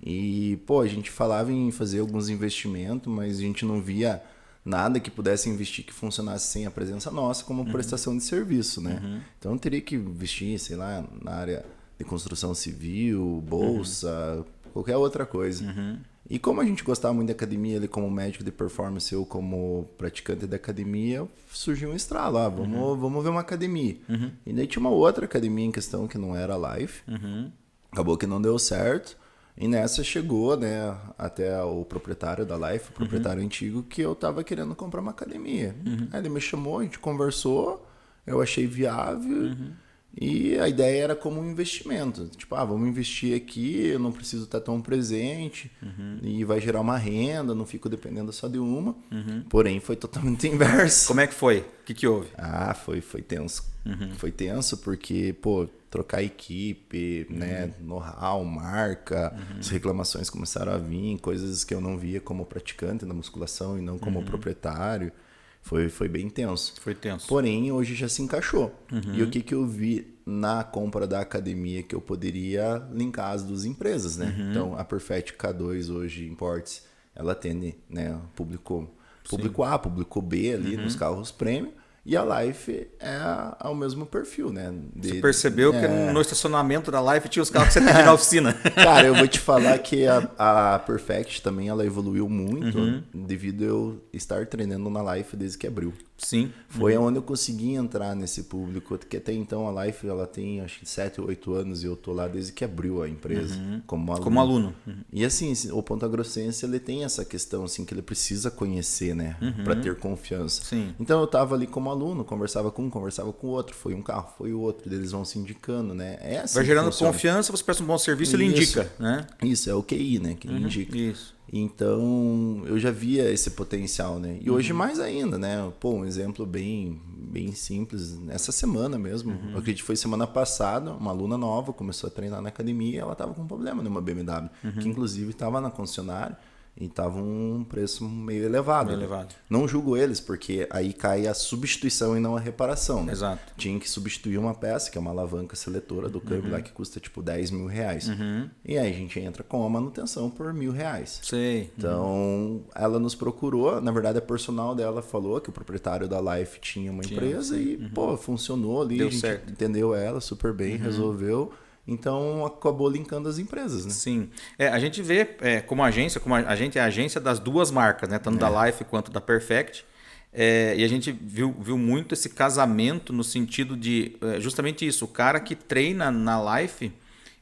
B: E, a gente falava em fazer alguns investimentos, mas a gente não via nada que pudesse investir que funcionasse sem a presença nossa como prestação de serviço, né? Então eu teria que investir, sei lá, na área de construção civil, bolsa, qualquer outra coisa. E como a gente gostava muito da academia, ele como médico de performance, eu como praticante da academia, surgiu um estralo, vamos ver uma academia. E daí tinha uma outra academia em questão que não era a Life, acabou que não deu certo, e nessa chegou, né, até o proprietário da Life, o proprietário antigo, que eu tava querendo comprar uma academia. Aí ele me chamou, a gente conversou, eu achei viável, e a ideia era como um investimento. Tipo, vamos investir aqui, eu não preciso estar tão presente, e vai gerar uma renda, não fico dependendo só de uma. Porém, foi totalmente inverso.
A: Como é que foi? O que houve?
B: Foi tenso. Foi tenso porque, pô, trocar equipe, né, know-how, marca, as reclamações começaram a vir, coisas que eu não via como praticante na musculação e não como proprietário. Foi bem tenso.
A: Foi tenso.
B: Porém, hoje já se encaixou. E o que eu vi na compra da academia que eu poderia linkar as duas empresas, né? Então, a Perfect K2 hoje, Imports, ela atende, né, público A, público B ali nos carros premium. E a Life é o mesmo perfil, né?
A: Você percebeu que no estacionamento da Life tinha os carros que você tem na oficina.
B: Cara, eu vou te falar que a Perfect também ela evoluiu muito devido a eu estar treinando na Life desde que abriu.
A: Sim.
B: Foi onde eu consegui entrar nesse público, que até então a Life ela tem acho que 7 ou 8 anos e eu tô lá desde que abriu a empresa como aluno.
A: Como aluno.
B: E assim, o Ponta Grossense ele tem essa questão assim que ele precisa conhecer, né, para ter confiança.
A: Sim.
B: Então eu tava ali como aluno, conversava com um, conversava com o outro, foi um carro, foi o outro, eles vão se indicando, né? É assim
A: vai gerando confiança, você presta um bom serviço, ele indica, né?
B: Isso é o QI, né, que indica.
A: Isso.
B: Então, eu já via esse potencial, né? E hoje mais ainda, né? Pô, um exemplo bem simples. Essa semana mesmo, eu acredito que foi semana passada, uma aluna nova começou a treinar na academia e ela estava com um problema numa BMW, que inclusive estava na concessionária e estava um preço meio elevado. Não julgo eles, porque aí cai a substituição e não a reparação, né?
A: Exato.
B: Tinha que substituir uma peça, que é uma alavanca seletora do câmbio lá, que custa tipo 10 mil reais. E aí a gente entra com a manutenção por R$1.000.
A: Sei.
B: Então, ela nos procurou, na verdade a personal dela falou que o proprietário da Life tinha uma empresa e, pô, funcionou ali,
A: Deu
B: a gente
A: certo.
B: entendeu ela super bem, resolveu. Então, acabou linkando as empresas, né?
A: Sim. A gente vê como agência, a gente é a agência das duas marcas, né? Tanto da Life quanto da Perfect. E a gente viu muito esse casamento no sentido de justamente isso. O cara que treina na Life,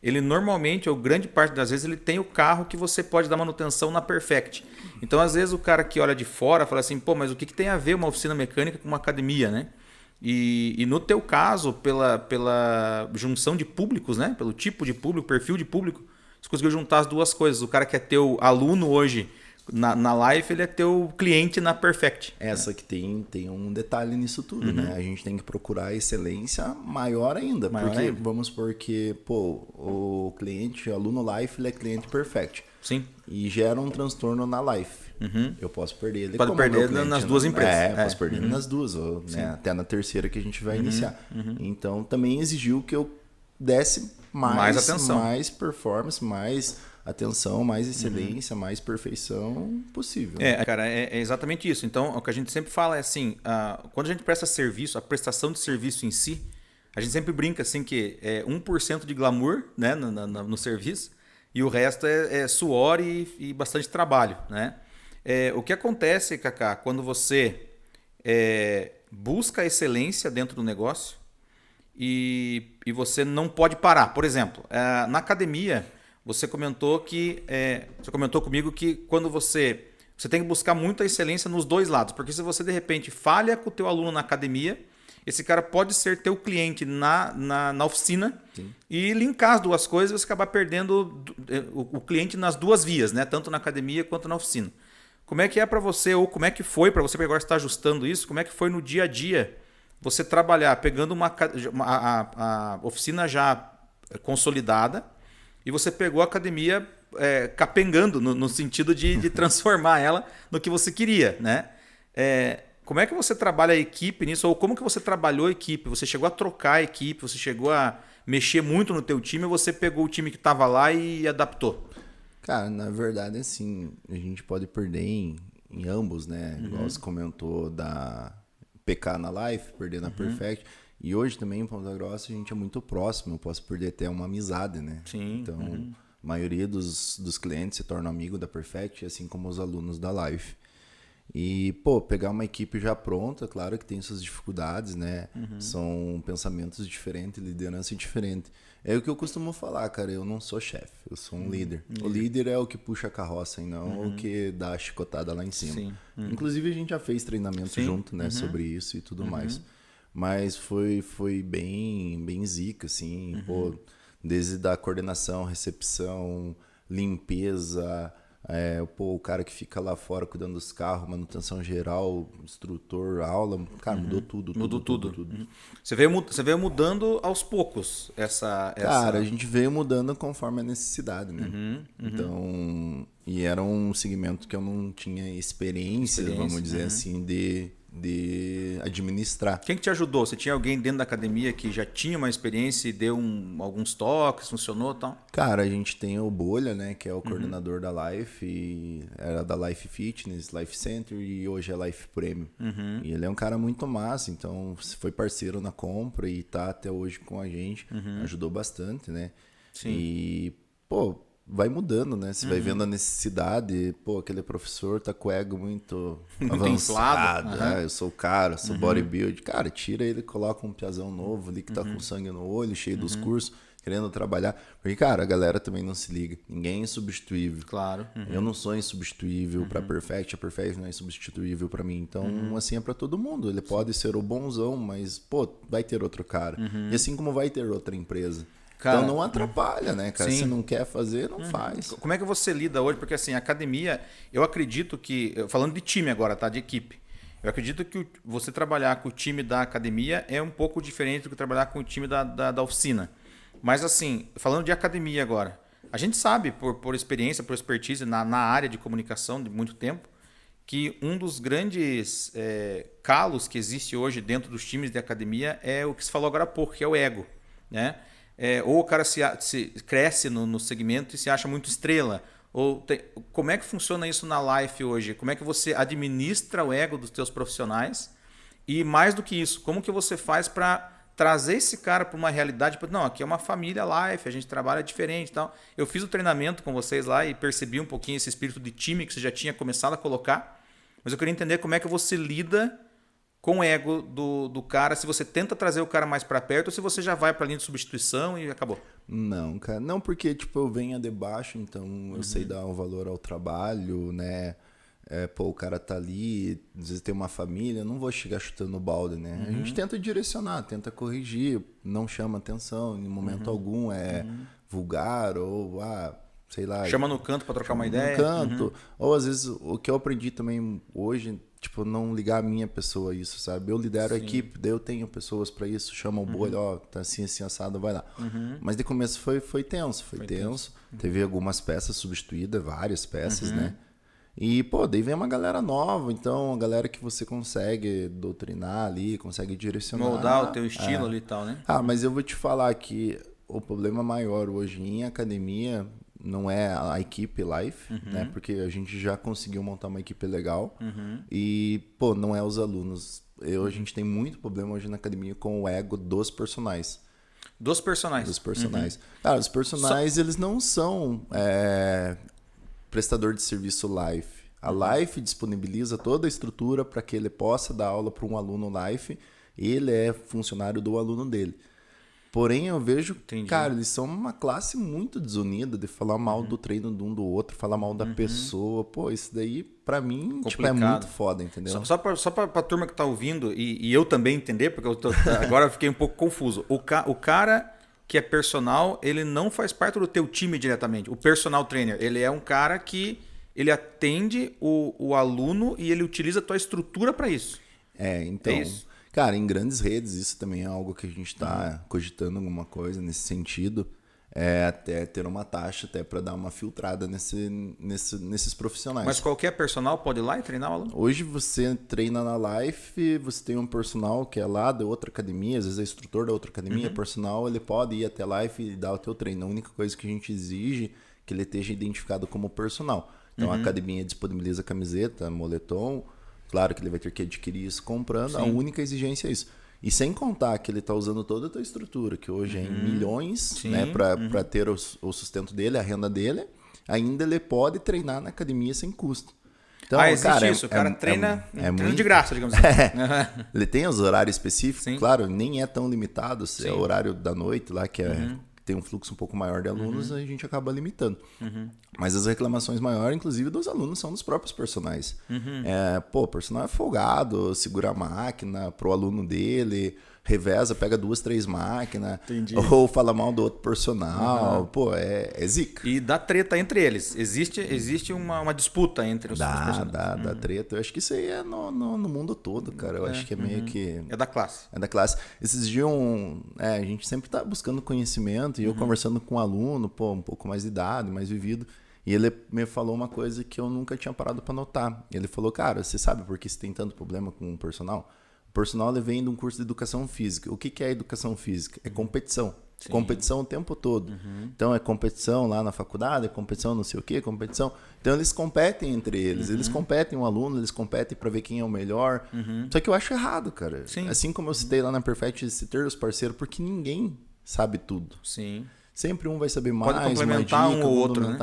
A: ele normalmente, ou grande parte das vezes, ele tem o carro que você pode dar manutenção na Perfect. Então, às vezes, o cara que olha de fora fala assim, pô, mas o que tem a ver uma oficina mecânica com uma academia, né? E no teu caso, pela junção de públicos, né? Pelo tipo de público, perfil de público, você conseguiu juntar as duas coisas. O cara que é teu aluno hoje na Life, ele é teu cliente na Perfect.
B: Essa que tem um detalhe nisso tudo, né? A gente tem que procurar a excelência maior ainda. Vamos supor que, pô, o cliente, o aluno Life, ele é cliente Perfect.
A: Sim.
B: E gera um transtorno na Life. Eu posso perder ele
A: Pode
B: como
A: perder
B: meu cliente,
A: nas duas empresas.
B: Posso perder nas duas, ou, né, até na terceira que a gente vai iniciar. Então, também exigiu que eu desse mais
A: atenção,
B: mais performance, mais atenção, mais excelência, mais perfeição possível.
A: Cara, é exatamente isso. Então, o que a gente sempre fala é assim, quando a gente presta serviço, a prestação de serviço em si, a gente sempre brinca assim que é 1% de glamour, né, no serviço, e o resto é suor e bastante trabalho, né? O que acontece, Kaká, quando você busca a excelência dentro do negócio e você não pode parar. Por exemplo, na academia, você comentou comigo que quando você tem que buscar muita excelência nos dois lados, porque se você de repente falha com o teu aluno na academia, esse cara pode ser teu cliente na oficina. Sim. E linkar as duas coisas e você acabar perdendo o cliente nas duas vias, né? Tanto na academia quanto na oficina. Como é que é para você, ou como é que foi para você, porque agora você está ajustando isso, como é que foi no dia a dia você trabalhar pegando a oficina já consolidada e você pegou a academia capengando, no sentido de transformar ela no que você queria, né? Como é que você trabalha a equipe nisso? Ou como que você trabalhou a equipe? Você chegou a trocar a equipe? Você chegou a mexer muito no teu time? Ou você pegou o time que estava lá e adaptou?
B: Cara, na verdade, assim, a gente pode perder em ambos, né? Igual você comentou da PK na Life, perder na Perfect. E hoje também, em Ponta Grossa, a gente é muito próximo. Eu posso perder até uma amizade, né?
A: Sim.
B: Então, A maioria dos clientes se torna amigo da Perfect, assim como os alunos da Life. E, pô, pegar uma equipe já pronta, claro que tem suas dificuldades, né? São pensamentos diferentes, liderança diferente. É o que eu costumo falar, cara, eu não sou chefe, eu sou um líder. O líder é o que puxa a carroça e não o que dá a chicotada lá em cima.
A: Sim.
B: Inclusive a gente já fez treinamento junto, né, sobre isso e tudo mais. Mas foi bem zica, assim, pô, desde da coordenação, recepção, limpeza, o cara que fica lá fora cuidando dos carros, manutenção geral, instrutor, aula, cara, mudou tudo.
A: Mudou tudo. Você veio mudando aos poucos
B: Cara, a gente veio mudando conforme a necessidade, né? Então, e era um segmento que eu não tinha experiência vamos dizer assim, de administrar.
A: Quem que te ajudou? Você tinha alguém dentro da academia que já tinha uma experiência e deu alguns toques, funcionou e tal?
B: Cara, a gente tem o Bolha, né, que é o coordenador da Life, e era da Life Fitness, Life Center e hoje é Life Premium. E ele é um cara muito massa, então foi parceiro na compra e tá até hoje com a gente, ajudou bastante, né?
A: Sim.
B: E, pô, vai mudando, né? Você vai vendo a necessidade, pô, aquele professor tá com o ego muito avançado, eu sou o cara, sou bodybuild. Cara, tira ele, coloca um piazão novo ali que tá com sangue no olho, cheio dos cursos, querendo trabalhar. Porque, cara, a galera também não se liga. Ninguém é insubstituível.
A: Claro.
B: Eu não sou insubstituível pra Perfect, a Perfect não é insubstituível pra mim. Então, assim, é pra todo mundo. Ele pode ser o bonzão, mas, pô, vai ter outro cara. E assim como vai ter outra empresa. Cara, então não atrapalha, né, cara? Se não quer fazer, não faz.
A: Como é que você lida hoje? Porque assim, a academia, eu acredito que, falando de time agora, tá? De equipe. Eu acredito que você trabalhar com o time da academia é um pouco diferente do que trabalhar com o time da oficina. Mas assim, falando de academia agora, a gente sabe, por experiência, por expertise na área de comunicação de muito tempo, que um dos grandes calos que existe hoje dentro dos times de academia é o que se falou agora há pouco, que é o ego, né? Ou o cara se cresce no segmento e se acha muito estrela. Como é que funciona isso na Life hoje? Como é que você administra o ego dos teus profissionais? E mais do que isso, como que você faz para trazer esse cara para uma realidade? Não, aqui é uma família Life, a gente trabalha diferente e tal. Eu fiz o treinamento com vocês lá e percebi um pouquinho esse espírito de time que você já tinha começado a colocar. Mas eu queria entender como é que você lida com o ego do cara, se você tenta trazer o cara mais para perto ou se você já vai para a linha de substituição e acabou.
B: Não, cara. Não, porque tipo, eu venho de baixo, então eu sei dar um valor ao trabalho, né? O cara tá ali, às vezes tem uma família, eu não vou chegar chutando o balde, né? A gente tenta direcionar, tenta corrigir, não chama atenção, em momento algum é vulgar ou, sei lá...
A: Chama no canto para trocar uma ideia.
B: No canto. Ou às vezes, o que eu aprendi também hoje... Tipo, não ligar a minha pessoa a isso, sabe? Eu lidero a equipe, daí eu tenho pessoas pra isso, chama o bolho, ó, tá assim, assim, assado, vai lá. Mas de começo foi tenso, foi tenso. Teve algumas peças substituídas, várias peças, né? E, pô, daí vem uma galera nova, então, a galera que você consegue doutrinar ali, consegue direcionar.
A: Moldar o teu estilo ali e tal, né?
B: Mas eu vou te falar que o problema maior hoje em academia... não é a equipe Life, né? Porque a gente já conseguiu montar uma equipe legal. E, pô, não é os alunos. A gente tem muito problema hoje na academia com o ego dos personagens.
A: Dos personagens?
B: Dos personagens. Cara, os personagens, eles não são prestador de serviço Life. A Life disponibiliza toda a estrutura para que ele possa dar aula para um aluno Life. Ele é funcionário do aluno dele. Porém, eu vejo, cara, eles são uma classe muito desunida de falar mal do treino de um do outro, falar mal da pessoa. Pô, isso daí, pra mim, tipo, é muito foda, entendeu?
A: Só pra turma que tá ouvindo, e eu também entender, porque agora eu fiquei um pouco confuso. O cara que é personal, ele não faz parte do teu time diretamente. O personal trainer, ele é um cara que ele atende o aluno e ele utiliza a tua estrutura para isso.
B: Então...
A: É isso?
B: Cara, em grandes redes, isso também é algo que a gente está cogitando alguma coisa nesse sentido. Até ter uma taxa até para dar uma filtrada nesses profissionais.
A: Mas qualquer personal pode ir lá e treinar o aluno?
B: Hoje você treina na Life, você tem um personal que é lá da outra academia, às vezes é instrutor da outra academia, personal, ele pode ir até a Life e dar o teu treino. A única coisa que a gente exige é que ele esteja identificado como personal. Então a academia disponibiliza camiseta, moletom. Claro que ele vai ter que adquirir isso comprando. A única exigência é isso. E sem contar que ele está usando toda a tua estrutura, que hoje é em milhões,
A: Sim,
B: né, para ter o sustento dele, a renda dele, ainda ele pode treinar na academia sem custo. Então,
A: existe
B: cara,
A: isso. O cara treina
B: muito
A: de graça, digamos assim.
B: Ele tem os horários específicos,
A: Sim.
B: claro, nem é tão limitado,
A: Sim.
B: é o horário da noite lá, que tem um fluxo um pouco maior de alunos, a gente acaba limitando. Mas as reclamações maiores, inclusive, dos alunos são dos próprios personagens. O personal é folgado, segura a máquina pro aluno dele, reveza, pega 2, 3 máquinas, ou fala mal do outro personal. Pô, é zica.
A: E dá treta entre eles. Existe uma disputa entre os personagens.
B: Dá treta. Eu acho que isso aí é no mundo todo, cara. Eu acho que é meio que...
A: É da classe.
B: É da classe. Esses dias, a gente sempre tá buscando conhecimento, e eu conversando com um aluno, um pouco mais de idade, mais vivido, e ele me falou uma coisa que eu nunca tinha parado para notar. Ele falou, cara, você sabe por que você tem tanto problema com o personal? O personal ele vem de um curso de educação física. O que é educação física? É competição. Sim. Competição o tempo todo. Então é competição lá na faculdade, é competição não sei o quê, competição. Então eles competem entre eles. Eles competem um aluno, eles competem para ver quem é o melhor. Só que eu acho errado, cara.
A: Sim.
B: Assim como eu citei lá na Perfect, se ter os parceiros, porque ninguém sabe tudo.
A: Sim.
B: Sempre um vai saber mais,
A: pode complementar
B: uma dica,
A: um ou outro, né?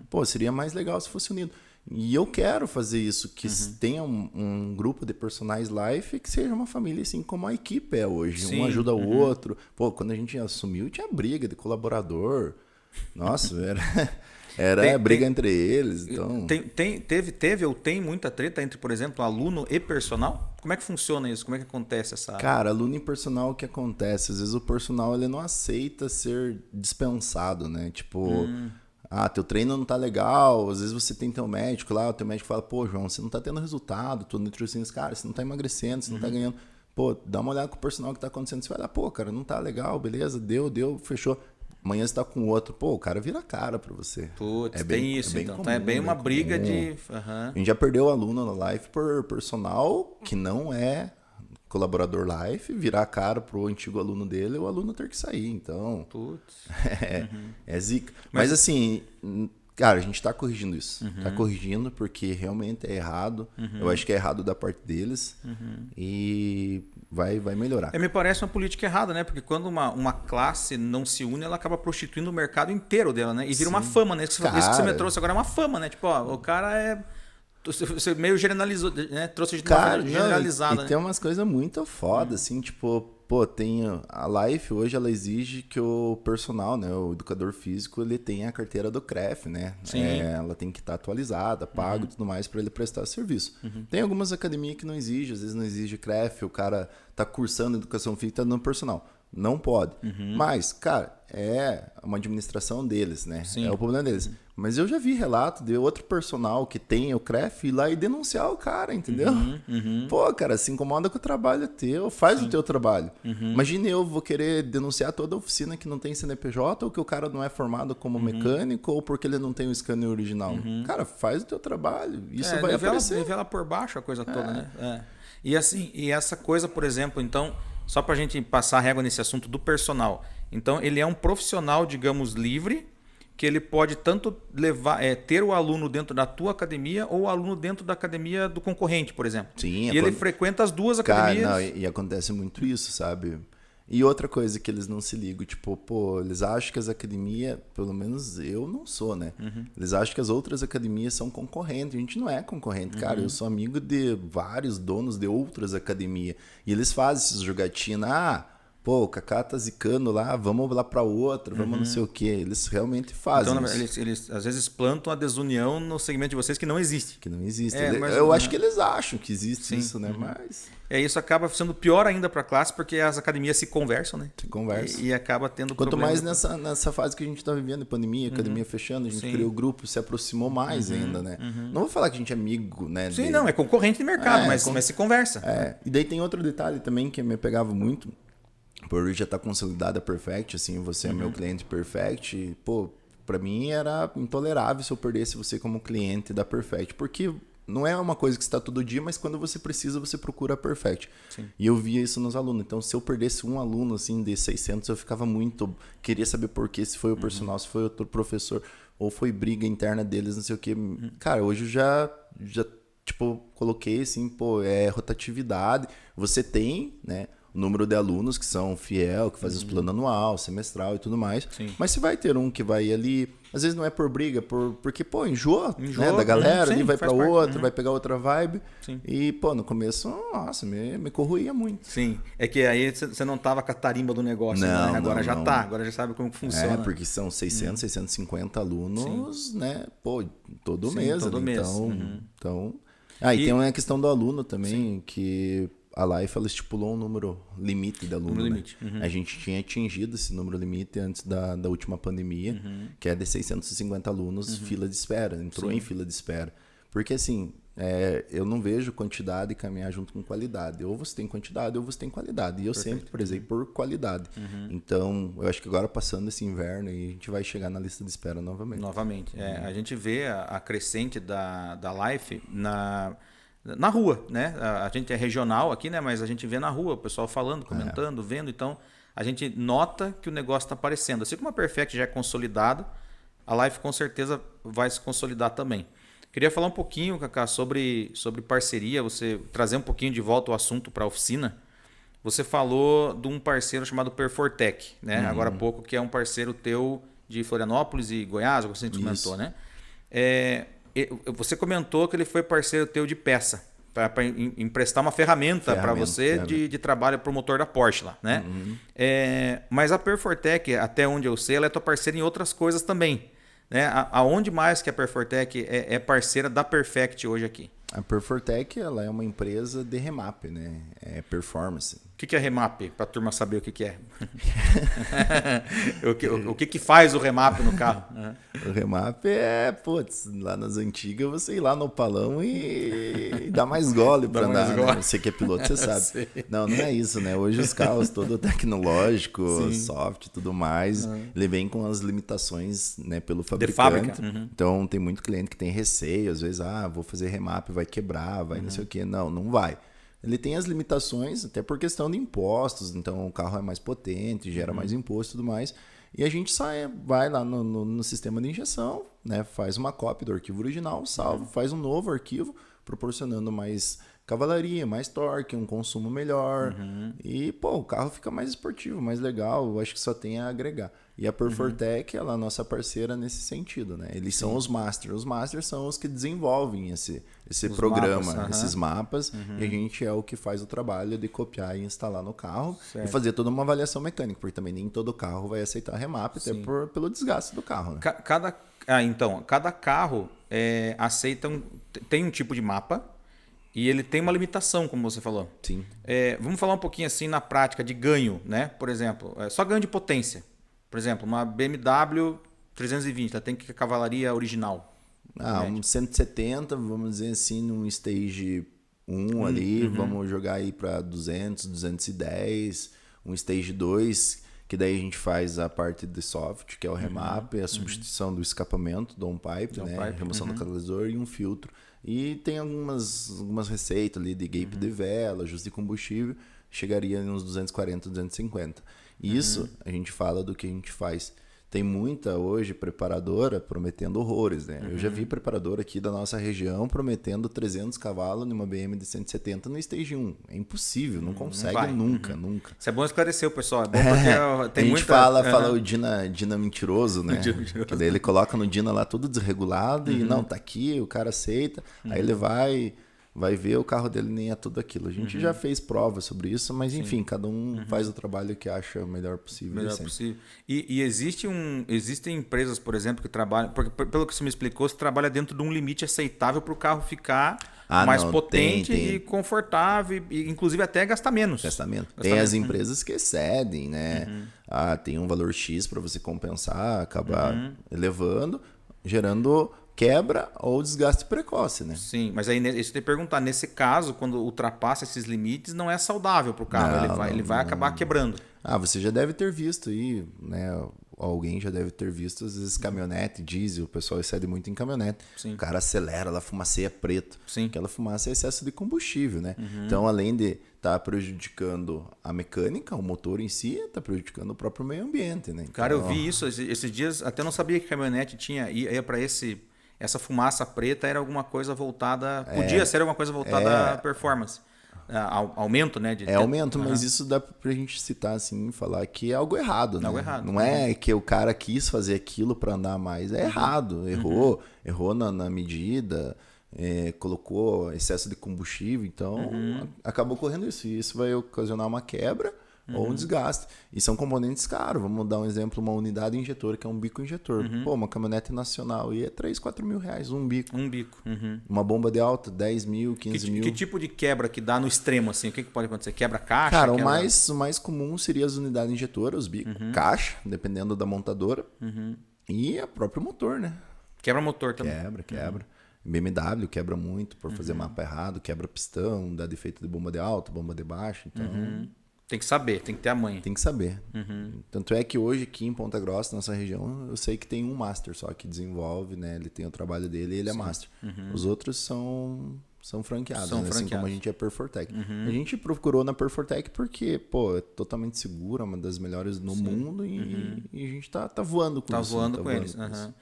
B: Pô, seria mais legal se fosse unido. E eu quero fazer isso, que tenha um grupo de personagens life que seja uma família assim como a equipe é hoje.
A: Sim.
B: Um ajuda o outro. Pô, quando a gente assumiu, tinha briga de colaborador. Nossa, era briga entre eles. Então...
A: Teve ou tem muita treta entre, por exemplo, aluno e personal? Como é que funciona isso? Como é que acontece essa...
B: Cara, aluno e personal, o que acontece? Às vezes o personal ele não aceita ser dispensado, né? Tipo... teu treino não tá legal, às vezes você tem teu médico lá, o teu médico fala, pô, João, você não tá tendo resultado, tua nutricionista, cara, você não tá emagrecendo, você não tá ganhando. Pô, dá uma olhada com o personal que tá acontecendo, você vai lá, pô, cara, não tá legal, beleza, deu, fechou. Amanhã você tá com outro, pô, o cara vira a cara pra você.
A: Putz, tem isso, então.
B: Comum,
A: É bem uma briga
B: comum.
A: de...
B: A gente já perdeu aluno na live por personal que não é colaborador life, virar a cara pro antigo aluno dele, o aluno ter que sair. Então,
A: Putz.
B: é zica. Mas assim, cara, a gente tá corrigindo isso. Tá corrigindo porque realmente é errado. Eu acho que é errado da parte deles. E vai melhorar.
A: Me parece uma política errada, né? Porque quando uma classe não se une, ela acaba prostituindo o mercado inteiro dela, né? E vira uma fama, né? Isso que você me trouxe agora é uma fama, né? Tipo, ó, o cara é... Você meio generalizou, né? Trouxe de uma forma generalizada.
B: E tem umas coisas muito foda, assim, tipo, pô, tem a Life hoje, ela exige que o personal, né, o educador físico, ele tenha a carteira do CREF, né?
A: Sim.
B: Ela tem que estar atualizada, pago e tudo mais para ele prestar serviço. Tem algumas academias que não exigem, às vezes não exige CREF, o cara tá cursando educação física, tá no personal. Não pode. Mas, cara, é uma administração deles, né?
A: Sim.
B: É o problema deles. Mas eu já vi relato de outro personal que tem o CREF ir lá e denunciar o cara, entendeu? Pô, cara, se incomoda com o trabalho teu, faz o teu trabalho. Imagine eu vou querer denunciar toda a oficina que não tem CNPJ ou que o cara não é formado como mecânico ou porque ele não tem o scanner original. Cara, faz o teu trabalho. Isso vai aparecer.
A: Nivela por baixo a coisa toda, né? E assim, e essa coisa, por exemplo, então... Só para a gente passar a régua nesse assunto do personal. Então, ele é um profissional, digamos, livre, que ele pode tanto levar, ter o aluno dentro da tua academia ou o aluno dentro da academia do concorrente, por exemplo.
B: Sim,
A: e ele frequenta as duas academias.
B: Cara, e acontece muito isso, sabe? E outra coisa que eles não se ligam, tipo, pô, eles acham que as academias, pelo menos eu não sou, né? Eles acham que as outras academias são concorrentes. A gente não é concorrente, cara. Eu sou amigo de vários donos de outras academias. E eles fazem essas jogatinas. Pô, o Kaká tá zicando lá, vamos lá pra outra, vamos não sei o quê. Eles realmente fazem
A: então,
B: isso.
A: Eles às vezes plantam a desunião no segmento de vocês que não existe.
B: Que não existe.
A: Mas,
B: eu acho que eles acham que existe isso, né? Mas...
A: isso acaba sendo pior ainda para a classe, porque as academias se conversam, né?
B: Se conversam.
A: E acaba tendo
B: Quanto
A: problema.
B: mais nessa fase que a gente está vivendo, de pandemia, academia fechando, a gente criou o grupo, se aproximou mais ainda, né? Não vou falar que a gente é amigo, né?
A: Sim, não, é concorrente de mercado, mas se conversa.
B: E daí tem outro detalhe também que me pegava muito, por já estar consolidada a Perfect, assim, você é meu cliente Perfect, e, pô, pra mim era intolerável se eu perdesse você como cliente da Perfect, porque... Não é uma coisa que está todo dia, mas quando você precisa, você procura a Perfect.
A: Sim.
B: E eu via isso nos alunos. Então, se eu perdesse um aluno assim de 600, eu ficava muito... Queria saber por quê, se foi o personal, se foi outro professor, ou foi briga interna deles, não sei o quê. Cara, hoje eu já tipo, coloquei assim, pô, é rotatividade. Você tem, né, o número de alunos que são fiel, que fazem os planos anual, semestral e tudo mais.
A: Sim.
B: Mas você vai ter um que vai ali, às vezes não é por briga, porque, pô, enjoa né, da galera,
A: sim,
B: ali vai pra
A: faz parte.
B: outra, vai pegar outra vibe.
A: Sim.
B: E, pô, no começo, nossa, me corroía muito.
A: Sim, é que aí você não tava com a tarimba do negócio, né? Agora já
B: não.
A: tá, agora já sabe como que funciona.
B: Porque são 600, 650 alunos, né? Pô, todo mês.
A: todo
B: ali.
A: mês.
B: Então... E tem uma questão do aluno também, que a Life ela estipulou um número limite de aluno.
A: limite.
B: A gente tinha atingido esse número limite antes da última pandemia, que é de 650 alunos, fila de espera, entrou em fila de espera. Porque assim, eu não vejo quantidade caminhar junto com qualidade. Ou você tem quantidade ou você tem qualidade. E eu sempre prezei por qualidade. Então, eu acho que agora passando esse inverno, a gente vai chegar na lista de espera novamente.
A: A gente vê a crescente da Life na rua, né? A gente é regional aqui, né? Mas a gente vê na rua o pessoal falando, comentando, vendo. Então, a gente nota que o negócio está aparecendo. Assim como a Perfect já é consolidada, a Life com certeza vai se consolidar também. Queria falar um pouquinho, Cacá, sobre parceria, você trazer um pouquinho de volta o assunto para a oficina. Você falou de um parceiro chamado Perfortec, né? Agora há pouco, que é um parceiro teu de Florianópolis e Goiás, você comentou, né? Você comentou que ele foi parceiro teu de peça, para emprestar uma ferramenta para você de trabalho para o motor da Porsche lá, né? Mas a Perfortec, até onde eu sei, ela é tua parceira em outras coisas também. Né? Aonde mais que a Perfortec é parceira da Perfect hoje aqui?
B: A Perfortec ela é uma empresa de remap, né? É performance.
A: O que é remap? Para a turma saber o que é. o que faz o remap no carro?
B: O remap lá nas antigas, você ir lá no palão e dar mais gole para andar. Né? Você que é piloto, você sabe. Não é isso, né? Hoje os carros todo tecnológico, soft e tudo mais, ele vem com as limitações, né, pelo fabricante.
A: De fábrica.
B: Então tem muito cliente que tem receio, às vezes, vou fazer remap, vai quebrar, vai não sei o quê. Não vai. Ele tem as limitações, até por questão de impostos, então o carro é mais potente, gera mais imposto e tudo mais. E a gente vai lá no sistema de injeção, né, faz uma cópia do arquivo original, salva, faz um novo arquivo, proporcionando mais cavalaria, mais torque, um consumo melhor. E, o carro fica mais esportivo, mais legal, eu acho que só tem a agregar. E a Perfortec, ela é a nossa parceira nesse sentido, né? Eles são os masters. Os masters são os que desenvolvem esse programa,
A: mapas,
B: esses mapas, e a gente é o que faz o trabalho de copiar e instalar no carro e fazer toda uma avaliação mecânica, porque também nem todo carro vai aceitar remap, até pelo desgaste do carro, né?
A: Cada carro aceita tem um tipo de mapa e ele tem uma limitação, como você falou.
B: Sim.
A: Vamos falar um pouquinho assim na prática de ganho, né? Por exemplo, só ganho de potência. Por exemplo, uma BMW 320, ela tem que cavalaria original.
B: Um 170, vamos dizer assim, num stage 1 ali, vamos jogar aí para 200, 210, um stage 2, que daí a gente faz a parte de soft, que é o remap, a substituição do escapamento, downpipe, né? Remoção do catalisador e um filtro. E tem algumas receitas ali de gape de vela, ajuste de combustível, chegaria uns 240, 250. Isso a gente fala do que a gente faz. Tem muita hoje preparadora prometendo horrores, né? Eu já vi preparadora aqui da nossa região prometendo 300 cavalos numa BM de 170 no Stage 1. É impossível, não consegue nunca.
A: Isso é bom esclarecer o pessoal. É bom porque tem
B: a gente
A: muita...
B: fala o Dina mentiroso, né? Que daí ele coloca no Dina lá tudo desregulado e não, tá aqui, o cara aceita. Aí ele vai ver o carro dele nem é tudo aquilo. A gente já fez provas sobre isso, mas enfim, cada um faz o trabalho que acha melhor possível.
A: E existem empresas, por exemplo, que trabalham... Porque, pelo que você me explicou, você trabalha dentro de um limite aceitável para o carro ficar mais potente e confortável, e inclusive até gastar menos.
B: Tem as empresas que excedem, né? Tem um valor X para você compensar, acabar elevando, gerando... quebra ou desgaste precoce, né?
A: Sim, mas aí isso tem que perguntar, nesse caso, quando ultrapassa esses limites, não é saudável para o carro, ele vai acabar quebrando.
B: Você já deve ter visto aí, né? Alguém já deve ter visto, às vezes, caminhonete, diesel, o pessoal excede muito em caminhonete.
A: Sim.
B: O cara acelera, ela fumaceia preto.
A: Sim.
B: Aquela fumaça é excesso de combustível, né? Então, além de estar prejudicando a mecânica, o motor em si, está prejudicando o próprio meio ambiente, né? Então,
A: cara, eu vi isso esses dias, até não sabia que caminhonete ia para essa fumaça preta era alguma coisa voltada... Podia ser alguma coisa voltada à performance. aumento, né?
B: Aumento, mas isso dá pra gente citar assim, falar que é algo errado, né?
A: Algo errado.
B: Não é que o cara quis fazer aquilo para andar mais, é errado, errou na medida, colocou excesso de combustível, então acabou correndo isso. E isso vai ocasionar uma quebra ou um desgaste. E são componentes caros. Vamos dar um exemplo, uma unidade injetora, que é um bico injetor. Pô, uma caminhonete nacional e é 3, 4 mil reais, um bico.
A: Um bico.
B: Uma bomba de alta, 10 mil, 15 mil.
A: Que tipo de quebra que dá no extremo, assim? O que pode acontecer? Quebra caixa?
B: Cara, o mais comum seria as unidades injetoras, os bicos, caixa, dependendo da montadora, e o próprio motor, né?
A: Quebra motor também.
B: Quebra. BMW quebra muito por fazer mapa errado, quebra pistão, dá defeito de bomba de alta, bomba de baixo, então...
A: Tem que saber, tem que ter a manha.
B: Tem que saber. Tanto é que hoje aqui em Ponta Grossa, nossa região, eu sei que tem um master só que desenvolve, né? Ele tem o trabalho dele e ele é master. Os outros são franqueados, né? Assim como a gente é Perfortec. A gente procurou na Perfortec porque, pô, é totalmente segura, uma das melhores no mundo e a gente tá voando com isso.
A: Tá voando com eles.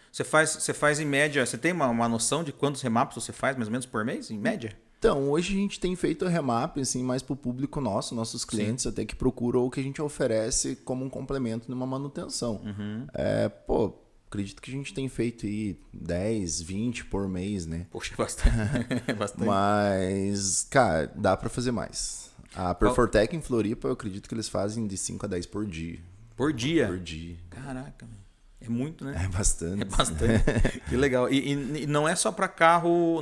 A: Você faz em média, você tem uma noção de quantos remaps você faz, mais ou menos, por mês, em média?
B: Então, hoje a gente tem feito remap assim, mais para o público nosso, nossos clientes, até que procuram o que a gente oferece como um complemento numa manutenção. Acredito que a gente tem feito aí 10, 20 por mês, né?
A: Poxa, bastante. Bastante.
B: Mas, cara, dá para fazer mais. A Perfortec em Floripa, eu acredito que eles fazem de 5 a 10 por dia.
A: Por dia?
B: Por dia.
A: Caraca, é muito, né?
B: É bastante.
A: É bastante. Que legal. E não é só para carro,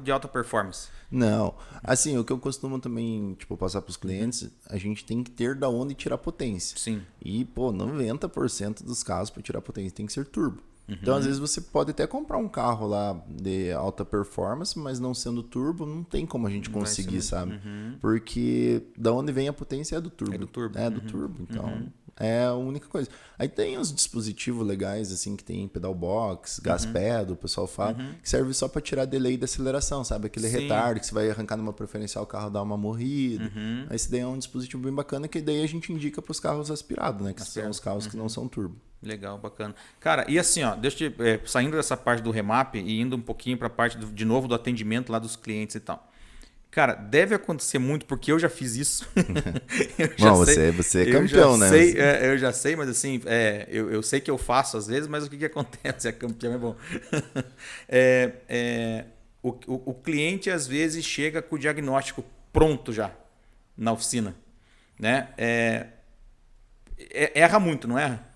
A: de alta performance.
B: Não. Assim, o que eu costumo também, passar para os clientes, a gente tem que ter da onde tirar potência.
A: Sim.
B: E, 90% dos carros para tirar potência tem que ser turbo. Então, às vezes, você pode até comprar um carro lá de alta performance, mas não sendo turbo, não tem como a gente conseguir, sabe? Porque da onde vem a potência é do turbo.
A: É do turbo.
B: É do turbo, então... É a única coisa. Aí tem uns dispositivos legais, assim, que tem pedal box, gas pedal, o pessoal fala, que serve só para tirar delay da aceleração, sabe? Aquele retardo que você vai arrancar numa preferencial, o carro dá uma morrida. Aí esse daí é um dispositivo bem bacana, que daí a gente indica para os carros aspirados, né? Que são os carros que não são turbo.
A: Legal, bacana. Cara, e assim, ó, saindo dessa parte do remap e indo um pouquinho para a parte, de novo, do atendimento lá dos clientes e tal. Cara, deve acontecer muito, porque eu já fiz isso.
B: Você é campeão, né?
A: Eu já sei, mas assim, eu sei que eu faço às vezes, mas o que acontece? É campeão, é bom. O cliente, às vezes, chega com o diagnóstico pronto já, na oficina. Né? Erra muito, não erra?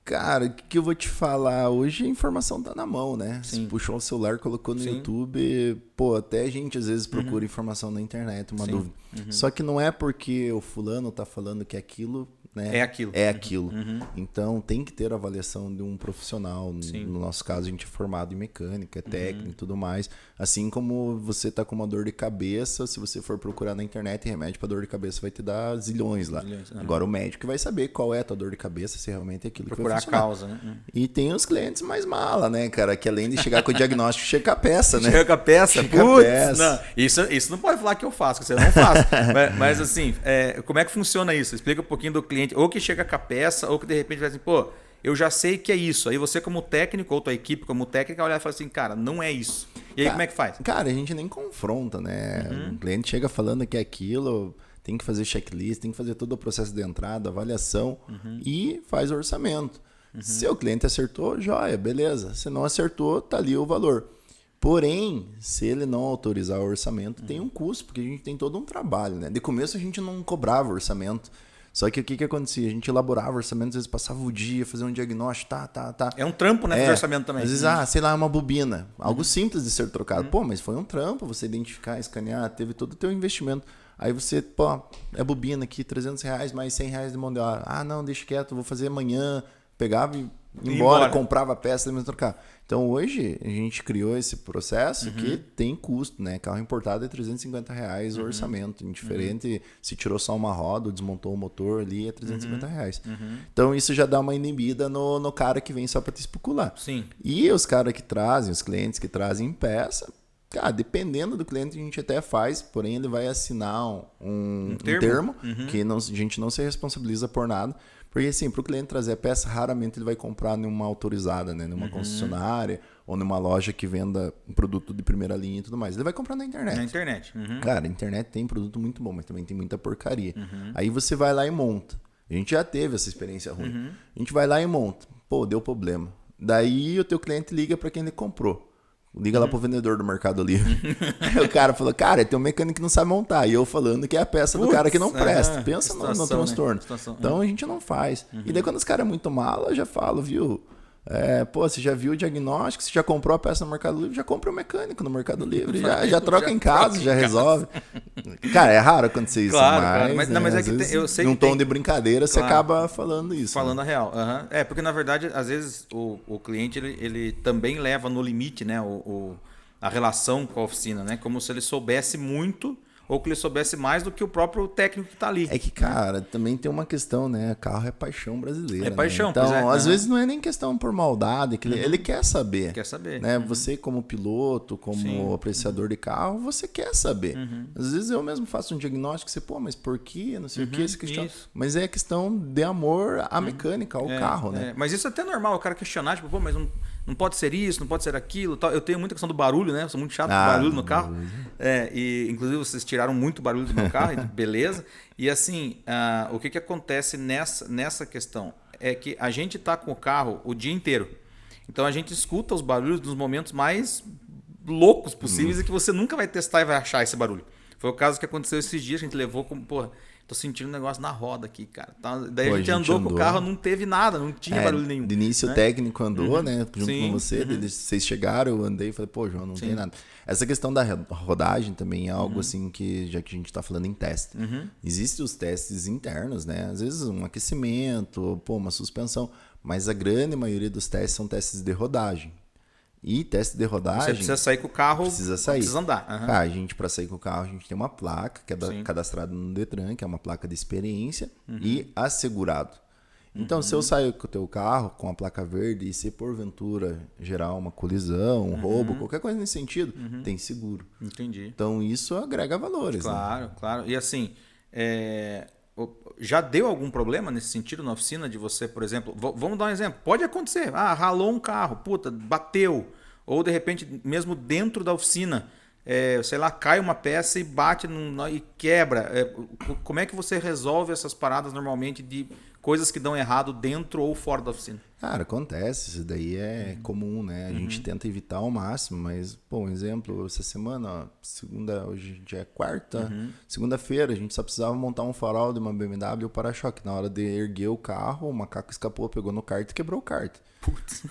B: Cara, o que eu vou te falar? Hoje a informação tá na mão, né?
A: Sim.
B: Você puxou o celular, colocou no YouTube, até a gente às vezes procura informação na internet, uma dúvida. Só que não é porque o fulano tá falando que aquilo, né?
A: É aquilo.
B: É aquilo. Então tem que ter a avaliação de um profissional.
A: Sim.
B: No nosso caso, a gente é formado em mecânica, técnica e tudo mais. Assim como você tá com uma dor de cabeça, se você for procurar na internet remédio para dor de cabeça, vai te dar zilhões lá. Agora o médico vai saber qual é a tua dor de cabeça, se realmente é aquilo que vai funcionar.
A: A causa, né?
B: E tem os clientes mais mala, né, cara? Que além de chegar com o diagnóstico, chega com a peça, né?
A: Chega com a peça? Putz, não. Isso não pode falar que eu faço, que você não faz. mas assim, como é que funciona isso? Explica um pouquinho do cliente. Ou que chega com a peça, ou que de repente vai assim, eu já sei que é isso. Aí você como técnico, ou tua equipe como técnica, olha e fala assim, cara, não é isso. E aí como é que faz?
B: Cara, a gente nem confronta, né? O cliente chega falando que é aquilo, tem que fazer checklist, tem que fazer todo o processo de entrada, avaliação e faz o orçamento. Se o cliente acertou, joia, beleza. Se não acertou, tá ali o valor. Porém, se ele não autorizar o orçamento, tem um custo, porque a gente tem todo um trabalho, né? De começo a gente não cobrava orçamento. Só que o que acontecia? A gente elaborava orçamento, às vezes passava o dia, fazia um diagnóstico, tá.
A: É um trampo, né, fazer orçamento também.
B: Às vezes, sei lá, uma bobina. Algo simples de ser trocado. Mas foi um trampo, você identificar, escanear, teve todo o teu investimento. Aí você, é bobina aqui, R$300 mais R$100 de mão de obra. Ah, não, deixa quieto, vou fazer amanhã. Pegava e ia embora, comprava a peça e trocar. Então hoje a gente criou esse processo que tem custo, né? Carro importado é R$350 o orçamento. Indiferente se tirou só uma roda ou desmontou o motor ali, é R$350. Então isso já dá uma inibida no cara que vem só para te especular.
A: Sim.
B: E os caras que trazem, os clientes que trazem peça, Cara, dependendo do cliente, a gente até faz, porém ele vai assinar um termo que a gente não se responsabiliza por nada. Porque, assim, para o cliente trazer a peça, raramente ele vai comprar numa autorizada, né? Numa concessionária ou numa loja que venda um produto de primeira linha e tudo mais. Ele vai comprar na internet.
A: Na internet.
B: Cara, a internet tem produto muito bom, mas também tem muita porcaria. Aí você vai lá e monta. A gente já teve essa experiência ruim. A gente vai lá e monta. Pô, deu problema. Daí o teu cliente liga para quem ele comprou. Liga lá pro vendedor do Mercado Livre. Aí o cara falou, cara, tem um mecânico que não sabe montar. E eu falando que é a peça do cara que não presta. Pensa no transtorno. Né? Então a gente não faz. E daí quando os caras é muito malo, eu já falo, viu? Pô, você já viu o diagnóstico, você já comprou a peça no Mercado Livre, já compra o mecânico no Mercado Livre, já troca em casa, já resolve. Cara, é raro acontecer isso,
A: claro,
B: mas
A: mas
B: né,
A: é que eu sei
B: num
A: que
B: tom de brincadeira, você acaba falando isso.
A: Falando a real. Porque na verdade, às vezes, o cliente ele também leva no limite, né, a relação com a oficina, né? Como se ele soubesse muito ou que ele soubesse mais do que o próprio técnico que está ali.
B: É que, cara, também tem uma questão, né? Carro é paixão brasileira.
A: É paixão,
B: né? Então, às vezes não é nem questão por maldade, que ele quer saber.
A: Quer saber.
B: Né? Você, como piloto, como apreciador de carro, você quer saber. Às vezes eu mesmo faço um diagnóstico e você, pô, mas por quê? Não sei o que, essa questão.
A: Isso.
B: Mas é questão de amor à mecânica, ao carro, né?
A: Mas isso é até normal, o cara questionar, tipo, pô, mas não pode ser isso, não pode ser aquilo. Tal. Eu tenho muita questão do barulho, né? Eu sou muito chato com barulho no carro. E inclusive vocês tiraram muito barulho do meu carro, beleza. E assim, o que acontece nessa questão? É que a gente tá com o carro o dia inteiro. Então a gente escuta os barulhos nos momentos mais loucos possíveis e que você nunca vai testar e vai achar esse barulho. Foi o caso que aconteceu esses dias, a gente levou como, porra, tô sentindo um negócio na roda aqui, cara. Daí a gente andou com o carro, não teve nada, não tinha barulho nenhum.
B: De início o técnico andou, né? Junto com você, vocês chegaram, eu andei e falei, pô, João, não tem nada. Essa questão da rodagem também é algo assim que, já que a gente tá falando em teste. Existem os testes internos, né? Às vezes um aquecimento, pô, uma suspensão, mas a grande maioria dos testes são testes de rodagem. E teste de rodagem...
A: Você precisa sair com o carro,
B: precisa
A: andar.
B: A gente, para sair com o carro, a gente tem uma placa que é cadastrada no Detran, que é uma placa de experiência e assegurado. Então, se eu sair com o teu carro com a placa verde e se porventura gerar uma colisão, um roubo, qualquer coisa nesse sentido, tem seguro.
A: Entendi.
B: Então, isso agrega valores.
A: Claro,
B: né?
A: claro. E assim, já deu algum problema nesse sentido na oficina de você, por exemplo... Vamos dar um exemplo. Pode acontecer. Ralou um carro, puta, bateu. Ou de repente, mesmo dentro da oficina, sei lá, cai uma peça e bate e quebra. Como é que você resolve essas paradas normalmente de coisas que dão errado dentro ou fora da oficina?
B: Cara, acontece, isso daí é comum, né? A gente tenta evitar ao máximo, mas, pô, um exemplo, essa semana, hoje já é quarta, segunda-feira, a gente só precisava montar um farol de uma BMW e o para-choque. Na hora de erguer o carro, o macaco escapou, pegou no kart e quebrou o kart.
A: Putz.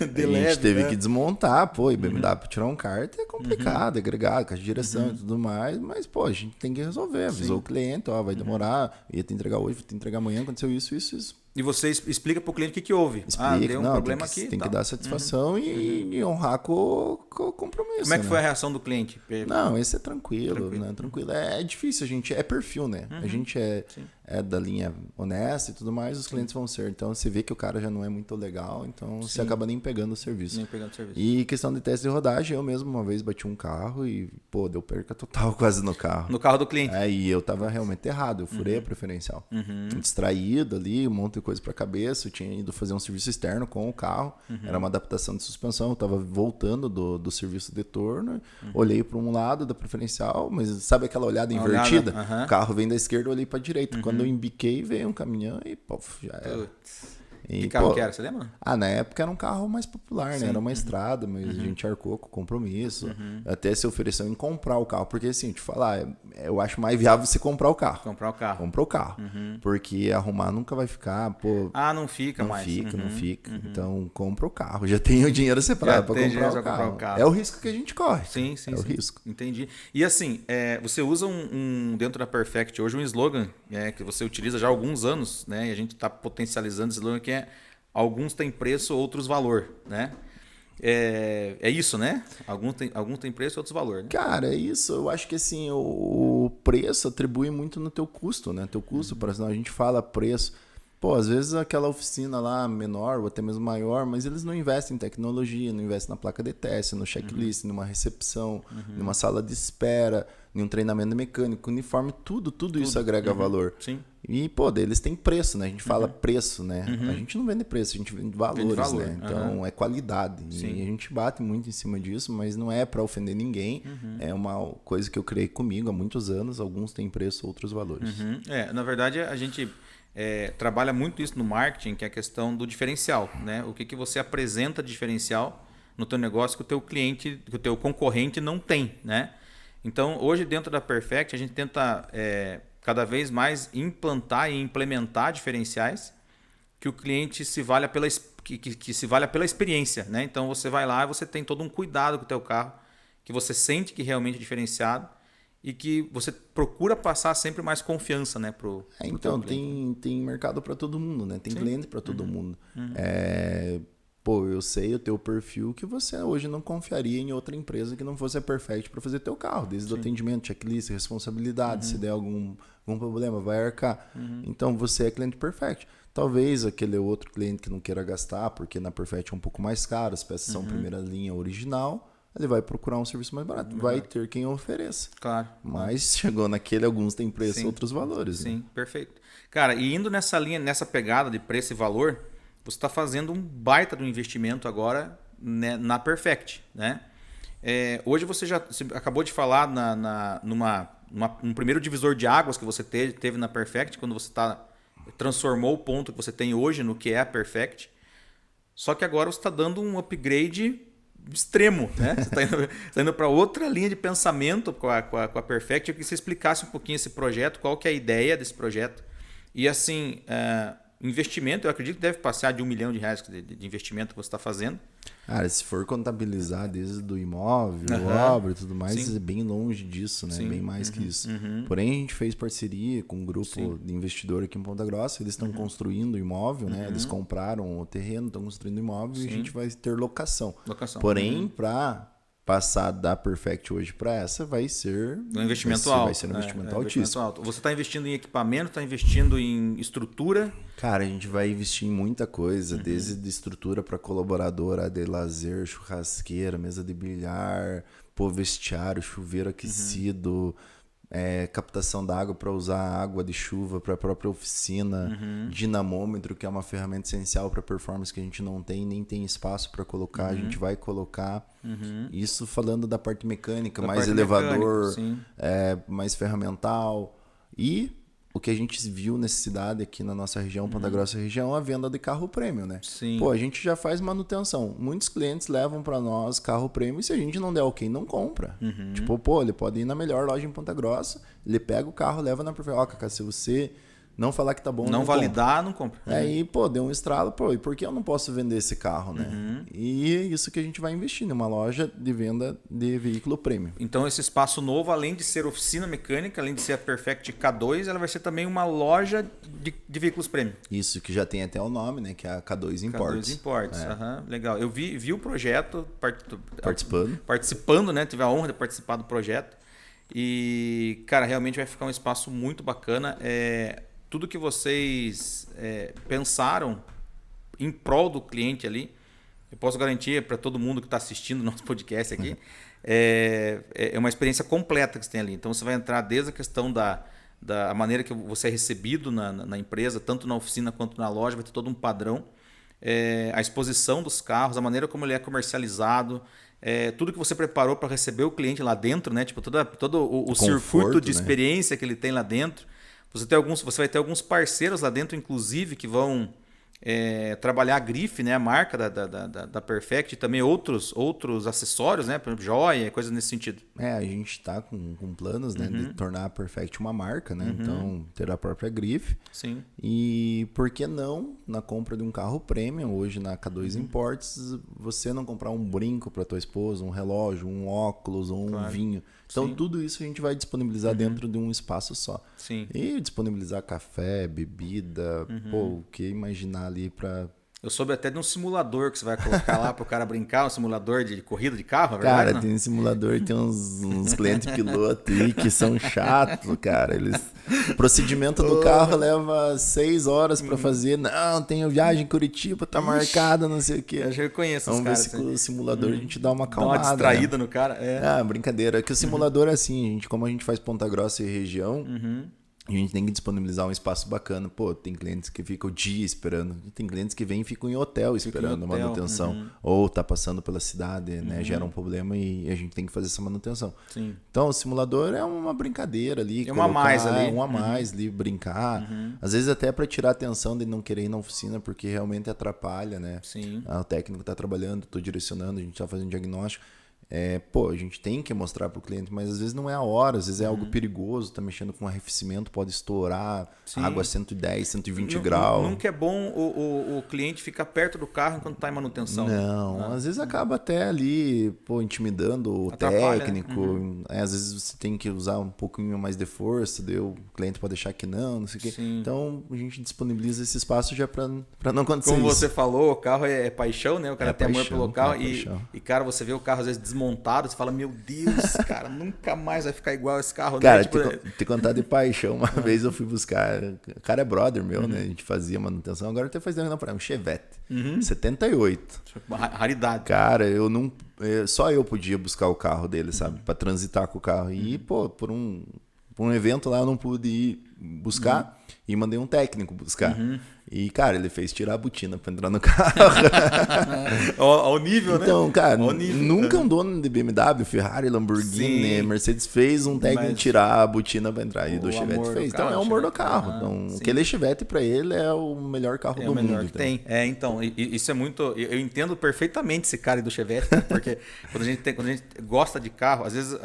B: A gente teve que desmontar, pô, e BMW pra tirar um kart é complicado, agregado, caixa de direção e tudo mais, mas, pô, a gente tem que resolver, avisou o cliente, ó, vai demorar, ia te entregar hoje, vou te entregar amanhã, aconteceu isso.
A: E você explica pro cliente o que houve. Deu um problema aqui.
B: Tem que dar satisfação e honrar com o compromisso.
A: Como é que foi a reação do cliente?
B: Não, esse é tranquilo. Né? Tranquilo. É difícil, a gente é perfil, né? A gente é da linha honesta e tudo mais, os clientes vão ser. Então você vê que o cara já não é muito legal, então você acaba nem pegando o serviço. E questão de teste de rodagem, eu mesmo uma vez bati um carro e, pô, deu perca total quase no carro.
A: No carro do cliente.
B: E eu tava realmente errado, eu furei a preferencial. Distraído ali, um monte de coisa pra cabeça, eu tinha ido fazer um serviço externo com o carro, era uma adaptação de suspensão, eu tava voltando do serviço de torno, olhei para um lado da preferencial, mas sabe aquela olhada invertida? O carro vem da esquerda, eu olhei pra direita. Quando eu embiquei, veio um caminhão e já era.
A: Que carro que era, você lembra?
B: Na época era um carro mais popular, né? Era uma estrada, mas a gente arcou com o compromisso. Até se ofereceu em comprar o carro. Porque assim, te falar, eu acho mais viável você comprar o carro. Comprou o carro. Porque arrumar nunca vai ficar, pô...
A: não fica mais.
B: Não fica. Então, compra o carro. Já tem o dinheiro separado para comprar o carro. É o risco que a gente corre.
A: Sim.
B: O risco.
A: Entendi. E assim, você usa dentro da Perfect hoje um slogan que você utiliza já há alguns anos, né? E a gente está potencializando esse slogan que é alguns têm preço, outros valor, né? É isso, né? Alguns têm preço, outros valor, né?
B: Cara, é isso. Eu acho que assim, o preço atribui muito no teu custo, né? Teu custo, para senão a gente fala preço. Pô, às vezes aquela oficina lá menor ou até mesmo maior, mas eles não investem em tecnologia, não investem na placa de teste, no checklist, numa recepção, numa sala de espera, em um treinamento mecânico, uniforme, tudo isso agrega valor.
A: Sim.
B: E, pô, daí eles têm preço, né? A gente fala preço, né? A gente não vende preço, a gente vende valores, né? Então, é qualidade.
A: Sim.
B: E a gente bate muito em cima disso, mas não é para ofender ninguém. É uma coisa que eu criei comigo há muitos anos. Alguns têm preço, outros valores.
A: Na verdade, a gente trabalha muito isso no marketing, que é a questão do diferencial, né? O que você apresenta de diferencial no teu negócio que o teu cliente, que o teu concorrente não tem, né? Então, hoje dentro da Perfect, a gente tenta cada vez mais implantar e implementar diferenciais que o cliente se valha que se valha pela experiência, né? Então, você vai lá e você tem todo um cuidado com o teu carro, que você sente que realmente é diferenciado e que você procura passar sempre mais confiança, né, pro
B: Então, tem mercado para todo mundo, né? Tem cliente para todo mundo. Pô, eu sei o teu perfil que você hoje não confiaria em outra empresa que não fosse a Perfect para fazer teu carro, desde o atendimento, checklist, responsabilidade, se der algum problema, vai arcar. Então, você é cliente Perfect. Talvez aquele outro cliente que não queira gastar, porque na Perfect é um pouco mais caro, as peças são primeira linha original, ele vai procurar um serviço mais barato. Vai ter quem ofereça.
A: Claro.
B: Mas chegou naquele, alguns têm preço, outros valores.
A: Sim,
B: né?
A: Perfeito. Cara, e indo nessa linha, nessa pegada de preço e valor, você está fazendo um baita do investimento agora, né, na Perfect, né? Hoje você acabou de falar num primeiro divisor de águas que você teve na Perfect, quando você transformou o ponto que você tem hoje no que é a Perfect. Só que agora você está dando um upgrade extremo, né? Você está indo para outra linha de pensamento com a Perfect. Eu queria que você explicasse um pouquinho esse projeto, qual que é a ideia desse projeto. E assim, investimento, eu acredito que deve passar de R$1 milhão de investimento que você está fazendo.
B: Cara, se for contabilizar desde do imóvel, obra e tudo mais, é bem longe disso, né? Bem mais que isso. Porém, a gente fez parceria com um grupo de investidor aqui em Ponta Grossa. Eles estão construindo o imóvel, né? Eles compraram o terreno, estão construindo o imóvel e a gente vai ter locação. Porém, para passar da Perfect hoje para essa, vai ser
A: um investimento alto.
B: Vai ser um investimento altíssimo.
A: Alto. Você está investindo em equipamento, está investindo em estrutura?
B: Cara, a gente vai investir em muita coisa, desde de estrutura para colaboradora, de lazer, churrasqueira, mesa de bilhar, vestiário, chuveiro aquecido, captação d'água para usar água de chuva para a própria oficina, dinamômetro, que é uma ferramenta essencial para performance que a gente não tem, nem tem espaço para colocar, a gente vai colocar. Isso falando da parte mecânica, mais elevador, mais ferramental. E o que a gente viu necessidade aqui na nossa região, Ponta Grossa região, a venda de carro prêmio, né?
A: Sim.
B: Pô, a gente já faz manutenção. Muitos clientes levam para nós carro prêmio e se a gente não der ok, não compra. Tipo, pô, ele pode ir na melhor loja em Ponta Grossa, ele pega o carro, leva na Perfect. Ó, Cacá, se você não falar que tá bom,
A: não validar, não compra.
B: Aí, pô, deu um estralo, pô, e por que eu não posso vender esse carro, né? E é isso que a gente vai investir numa loja de venda de veículo prêmio.
A: Então, esse espaço novo, além de ser oficina mecânica, além de ser a Perfect K2, ela vai ser também uma loja de veículos prêmio.
B: Isso, que já tem até o nome, né? Que é a K2 Imports.
A: K2 Imports, legal. Eu vi o projeto
B: participando,
A: né? Tive a honra de participar do projeto. E, cara, realmente vai ficar um espaço muito bacana. Tudo que vocês pensaram em prol do cliente ali, eu posso garantir para todo mundo que está assistindo o nosso podcast aqui, é uma experiência completa que você tem ali. Então, você vai entrar desde a questão da maneira que você é recebido na empresa, tanto na oficina quanto na loja, vai ter todo um padrão. A exposição dos carros, a maneira como ele é comercializado, tudo que você preparou para receber o cliente lá dentro, né? Tipo, todo o circuito de experiência que ele tem lá dentro. Você vai ter alguns parceiros lá dentro, inclusive, que vão trabalhar a grife, né, a marca da Perfect, e também outros acessórios, né, por exemplo, joia, coisas nesse sentido.
B: A gente está com planos, né, de tornar a Perfect uma marca, né, então ter a própria grife.
A: Sim.
B: E por que não, na compra de um carro premium, hoje na K2 Imports, você não comprar um brinco para tua esposa, um relógio, um óculos ou um vinho. Então, tudo isso a gente vai disponibilizar dentro de um espaço só.
A: Sim.
B: E disponibilizar café, bebida, o que imaginar ali para...
A: Eu soube até de um simulador que você vai colocar lá para o cara brincar, um simulador de corrida de carro, é verdade?
B: Cara, tem um simulador, tem uns clientes pilotos aí que são chatos, cara. Eles O procedimento do carro leva 6 horas pra fazer. Não, tenho viagem em Curitiba, tá marcada, não sei o quê.
A: Eu já conheço os
B: Vamos
A: caras.
B: ver se com o simulador a gente dá uma
A: Dá
B: acalmada.
A: uma distraída no cara.
B: Ah, brincadeira. É que o simulador é assim, como a gente faz Ponta Grossa e região, a gente tem que disponibilizar um espaço bacana. Pô, tem clientes que ficam o dia esperando. Tem clientes que vêm e ficam em hotel esperando a manutenção. Ou tá passando pela cidade, né? Gera um problema e a gente tem que fazer essa manutenção.
A: Sim.
B: Então, o simulador é uma brincadeira ali.
A: É uma a mais ali.
B: Um a mais ali, brincar. Às vezes até para tirar a atenção de não querer ir na oficina, porque realmente atrapalha, né?
A: Sim.
B: O técnico tá trabalhando, tô direcionando, a gente tá fazendo diagnóstico. Pô, a gente tem que mostrar pro cliente, mas às vezes não é a hora, às vezes é algo perigoso, tá mexendo com arrefecimento, pode estourar, água a 110, 120 graus.
A: Nunca é bom o cliente ficar perto do carro enquanto tá em manutenção.
B: Não, às vezes acaba até ali, pô, intimidando o técnico. Às vezes você tem que usar um pouquinho mais de força, o cliente pode achar que não sei o quê. Então a gente disponibiliza esse espaço já pra não acontecer
A: Como
B: isso.
A: você falou, o carro é paixão, né? O cara tem amor pelo carro
B: e,
A: cara, você vê o carro às vezes desmontado, você fala, meu Deus, cara, nunca mais vai ficar igual esse carro.
B: Cara,
A: né? Tipo,
B: te contar de paixão, uma vez eu fui buscar, o cara é brother meu, né? A gente fazia manutenção, agora até faz não para um Chevette, 78.
A: Raridade.
B: Cara, eu não, só eu podia buscar o carro dele, sabe? Pra transitar com o carro. E, pô, por um evento lá eu não pude ir buscar e mandei um técnico buscar. E, cara, ele fez tirar a botina pra entrar no carro.
A: Ao nível, né?
B: Então, cara, nunca um dono de BMW, Ferrari, Lamborghini, Mercedes fez um técnico tirar a botina pra entrar. E do Chevette fez. Então, é o amor do carro. Então, aquele Chevette pra ele é o melhor carro do mundo. É o melhor
A: que tem. Então, isso é muito... Eu entendo perfeitamente esse cara do Chevette, né? Porque quando a gente gosta de carro, às vezes...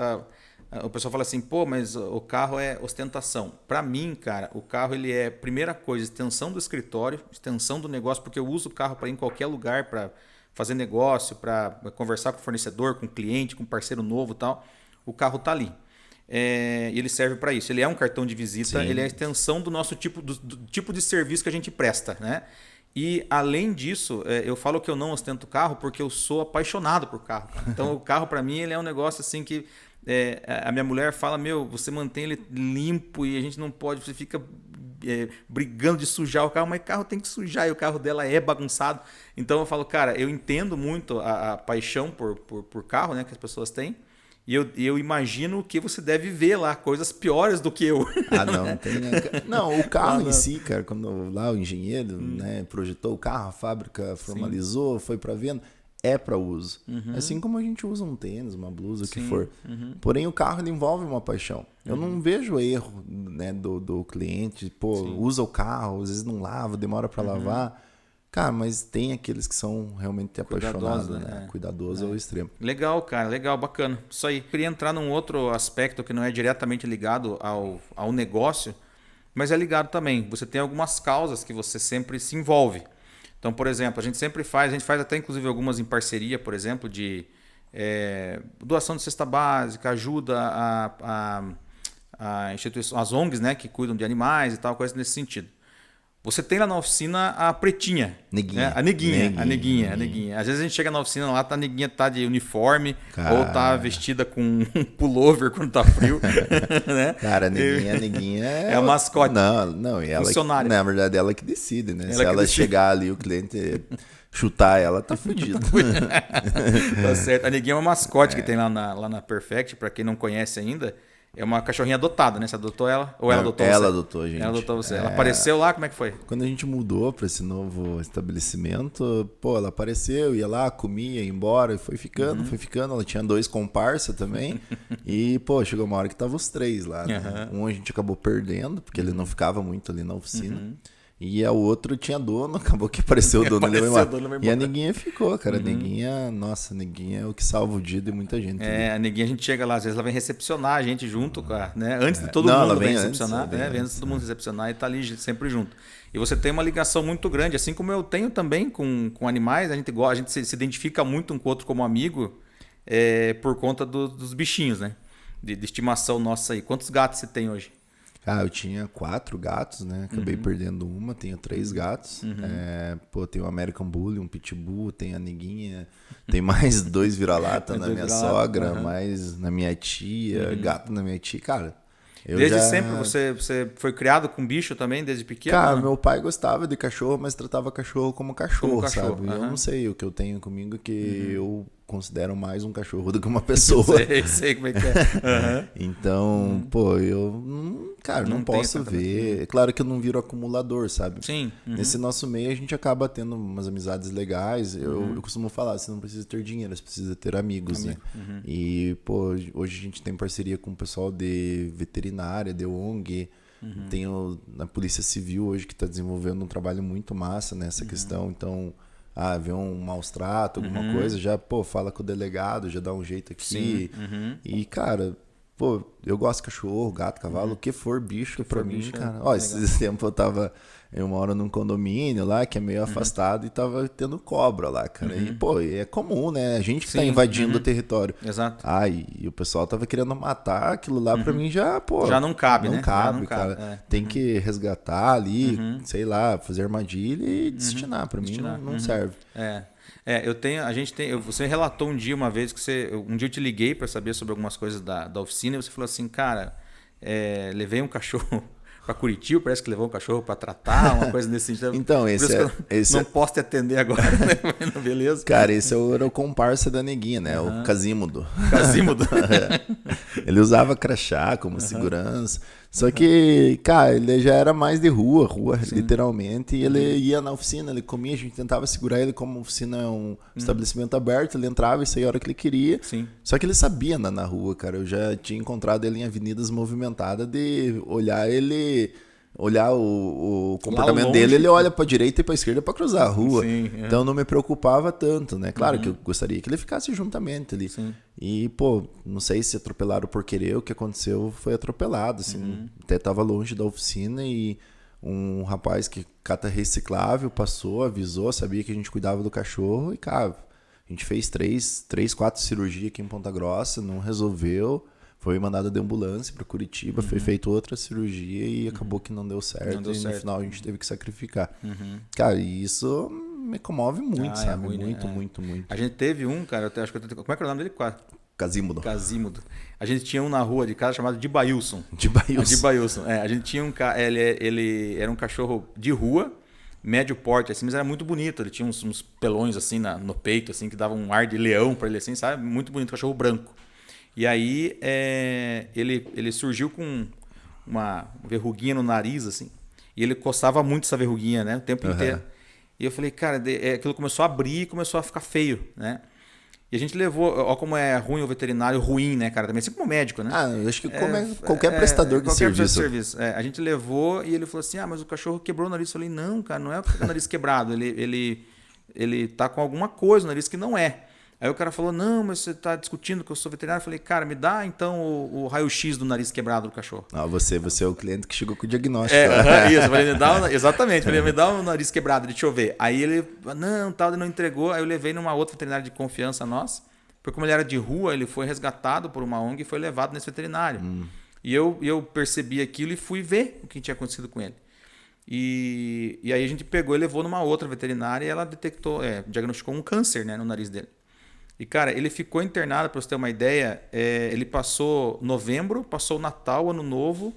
A: O pessoal fala assim, pô, mas o carro é ostentação. Para mim, cara, o carro ele é, primeira coisa, extensão do escritório, extensão do negócio, porque eu uso o carro para ir em qualquer lugar, para fazer negócio, para conversar com o fornecedor, com o cliente, com um parceiro novo e tal. O carro tá ali. E ele serve para isso. Ele é um cartão de visita, ele é a extensão do nosso tipo, do tipo de serviço que a gente presta, né? E, além disso, eu falo que eu não ostento carro porque eu sou apaixonado por carro. Então, o carro, para mim, ele é um negócio assim que... a minha mulher fala, você mantém ele limpo e a gente não pode, você fica brigando de sujar o carro, mas o carro tem que sujar e o carro dela é bagunçado. Então eu falo, cara, eu entendo muito a paixão por carro, né, que as pessoas têm. E eu imagino que você deve ver lá coisas piores do que eu.
B: Não, tem. Não, o carro em si, cara, quando lá o engenheiro né, projetou o carro, a fábrica formalizou, foi para venda. É para uso. Assim como a gente usa um tênis, uma blusa, o que for. Porém, o carro ele envolve uma paixão. Eu não vejo erro né, do cliente. Pô, usa o carro, às vezes não lava, demora para lavar. Cara, mas tem aqueles que são realmente apaixonados, né? Cuidadoso ao extremo.
A: Legal, cara. Legal, bacana. Isso aí. Eu queria entrar num outro aspecto que não é diretamente ligado ao negócio, mas é ligado também. Você tem algumas causas que você sempre se envolve. Então, por exemplo, a gente faz até inclusive algumas em parceria, por exemplo, de doação de cesta básica, ajuda a instituições, as ONGs, né, que cuidam de animais e tal, coisa nesse sentido. Você tem lá na oficina a pretinha.
B: Neguinha.
A: Né? A neguinha. Às vezes a gente chega na oficina lá, a neguinha tá de uniforme, ou tá vestida com um pullover quando tá frio. Né?
B: Cara, a neguinha é
A: a mascote.
B: Não, e ela,
A: funcionária.
B: Na verdade, ela que decide, né? Se
A: ela
B: ela chegar ali, o cliente chutar ela, tá fudido.
A: Tá certo. A neguinha é uma mascote que tem lá na Perfect, para quem não conhece ainda. É uma cachorrinha adotada, né? Você adotou ela? Ou ela adotou você?
B: Ela adotou, gente.
A: Ela adotou você. Ela apareceu lá? Como é que foi?
B: Quando a gente mudou para esse novo estabelecimento, pô, ela apareceu, ia lá, comia, ia embora, e foi ficando. Ela tinha 2 comparsa também. E, pô, chegou uma hora que tava os 3 lá, né? Um a gente acabou perdendo, porque ele não ficava muito ali na oficina. E o outro tinha dono, acabou que apareceu o dono. E a neguinha ficou, cara. A neguinha é o que salva o dia de muita gente.
A: A neguinha a gente chega lá, às vezes ela vem recepcionar a gente junto, né? Antes de todo mundo ela vem recepcionar. Vem antes de todo mundo recepcionar e tá ali sempre junto. E você tem uma ligação muito grande, assim como eu tenho também com animais. A gente se identifica muito um com o outro como amigo por conta dos bichinhos, né? De estimação nossa aí. Quantos gatos você tem hoje?
B: Eu tinha 4 gatos, né? Acabei perdendo uma, tenho 3 gatos. Tem um American Bully, um Pitbull, tem a neguinha, tem mais 2 vira-lata na minha sogra, mais na minha tia, gato na minha tia. Cara,
A: Desde sempre você foi criado com bicho também, desde pequeno?
B: Cara, meu pai gostava de cachorro, mas tratava cachorro como cachorro, sabe?
A: Uhum.
B: Eu não sei, o que eu tenho comigo é que eu considero mais um cachorro do que uma pessoa.
A: sei como é que é.
B: Então, pô, cara, não posso
A: tanta
B: ver. É claro que eu não viro acumulador, sabe?
A: Sim.
B: Nesse nosso meio a gente acaba tendo umas amizades legais. Eu costumo falar, você não precisa ter dinheiro, você precisa ter amigos, né? E, pô, hoje a gente tem parceria com o pessoal de veterinária, de ONG. Tem na Polícia Civil hoje que está desenvolvendo um trabalho muito massa nessa questão. Então, vê um maus trato, alguma coisa, já, pô, fala com o delegado, já dá um jeito aqui. E, cara, pô, eu gosto de cachorro, gato, cavalo, o que for bicho pra mim, cara. Ó, esses tempos eu moro num condomínio lá que é meio afastado e tava tendo cobra lá, cara. E, pô, é comum, né? A gente que tá invadindo o território.
A: Exato.
B: E o pessoal tava querendo matar aquilo lá, pra mim já, pô.
A: Já não cabe,
B: não
A: né?
B: Cabe,
A: não
B: cara.
A: cabe.
B: Tem que resgatar ali, sei lá, fazer armadilha e destinar. Pra mim não serve.
A: Você relatou um dia uma vez que um dia eu te liguei para saber sobre algumas coisas da oficina e você falou assim, cara, levei um cachorro para Curitiba, parece que levou um cachorro para tratar, uma coisa nesse sentido.
B: Então,
A: não posso te atender agora, né? Beleza?
B: Cara, esse era o comparsa da neguinha, né? O Casímodo.
A: Casímodo.
B: Ele usava crachá como segurança. Só que, cara, ele já era mais de rua, literalmente. E ele ia na oficina, ele comia, a gente tentava segurar ele, como a oficina é um estabelecimento aberto, ele entrava e saía a hora que ele queria.
A: Sim.
B: Só que ele sabia andar na rua, cara. Eu já tinha encontrado ele em avenidas movimentadas de olhar o comportamento dele, ele olha pra direita e pra esquerda pra cruzar a rua.
A: Sim,
B: Então não me preocupava tanto, né? Claro que eu gostaria que ele ficasse juntamente ali.
A: Sim.
B: E, pô, não sei se atropelaram por querer, o que aconteceu foi atropelado, assim. Até tava longe da oficina e um rapaz que cata reciclável passou, avisou, sabia que a gente cuidava do cachorro e, cara, a gente fez 4 cirurgias aqui em Ponta Grossa, não resolveu. Foi mandada de ambulância para Curitiba, foi feita outra cirurgia e acabou que não deu certo. No final a gente teve que sacrificar. Cara, e isso me comove muito, sabe?
A: Ruim,
B: muito,
A: né?
B: muito.
A: A gente teve um, cara, como é que era o nome dele?
B: Casímodo.
A: A gente tinha um na rua de casa chamado Dibailson.
B: Dibailson.
A: A gente tinha um cara, ele era um cachorro de rua, médio porte, assim, mas era muito bonito. Ele tinha uns pelões assim no peito, assim, que davam um ar de leão para ele, assim, sabe? Muito bonito, cachorro branco. E aí ele surgiu com uma verruguinha no nariz, assim. E ele coçava muito essa verruguinha, né? O tempo inteiro. E eu falei, cara, aquilo começou a abrir e começou a ficar feio, né? E a gente levou, ó como é ruim o veterinário, ruim, né, cara? Também assim como médico, né?
B: Eu acho que qualquer prestador de serviço.
A: A gente levou e ele falou assim, mas o cachorro quebrou o nariz. Eu falei, não, cara, não é o nariz quebrado. Ele tá com alguma coisa no nariz que não é. Aí o cara falou, não, mas você está discutindo que eu sou veterinário. Eu falei, cara, me dá então o raio-x do nariz quebrado do cachorro.
B: Você é o cliente que chegou com o diagnóstico.
A: Isso. Eu falei, exatamente. Falei, me dá o nariz quebrado, deixa eu ver. Aí ele, ele não entregou. Aí eu levei numa outra veterinária de confiança nossa. Porque como ele era de rua, ele foi resgatado por uma ONG e foi levado nesse veterinário. E eu percebi aquilo e fui ver o que tinha acontecido com ele. E aí a gente pegou e levou numa outra veterinária e ela diagnosticou um câncer, né, no nariz dele. E, cara, ele ficou internado, para você ter uma ideia, ele passou novembro, passou o Natal, Ano Novo,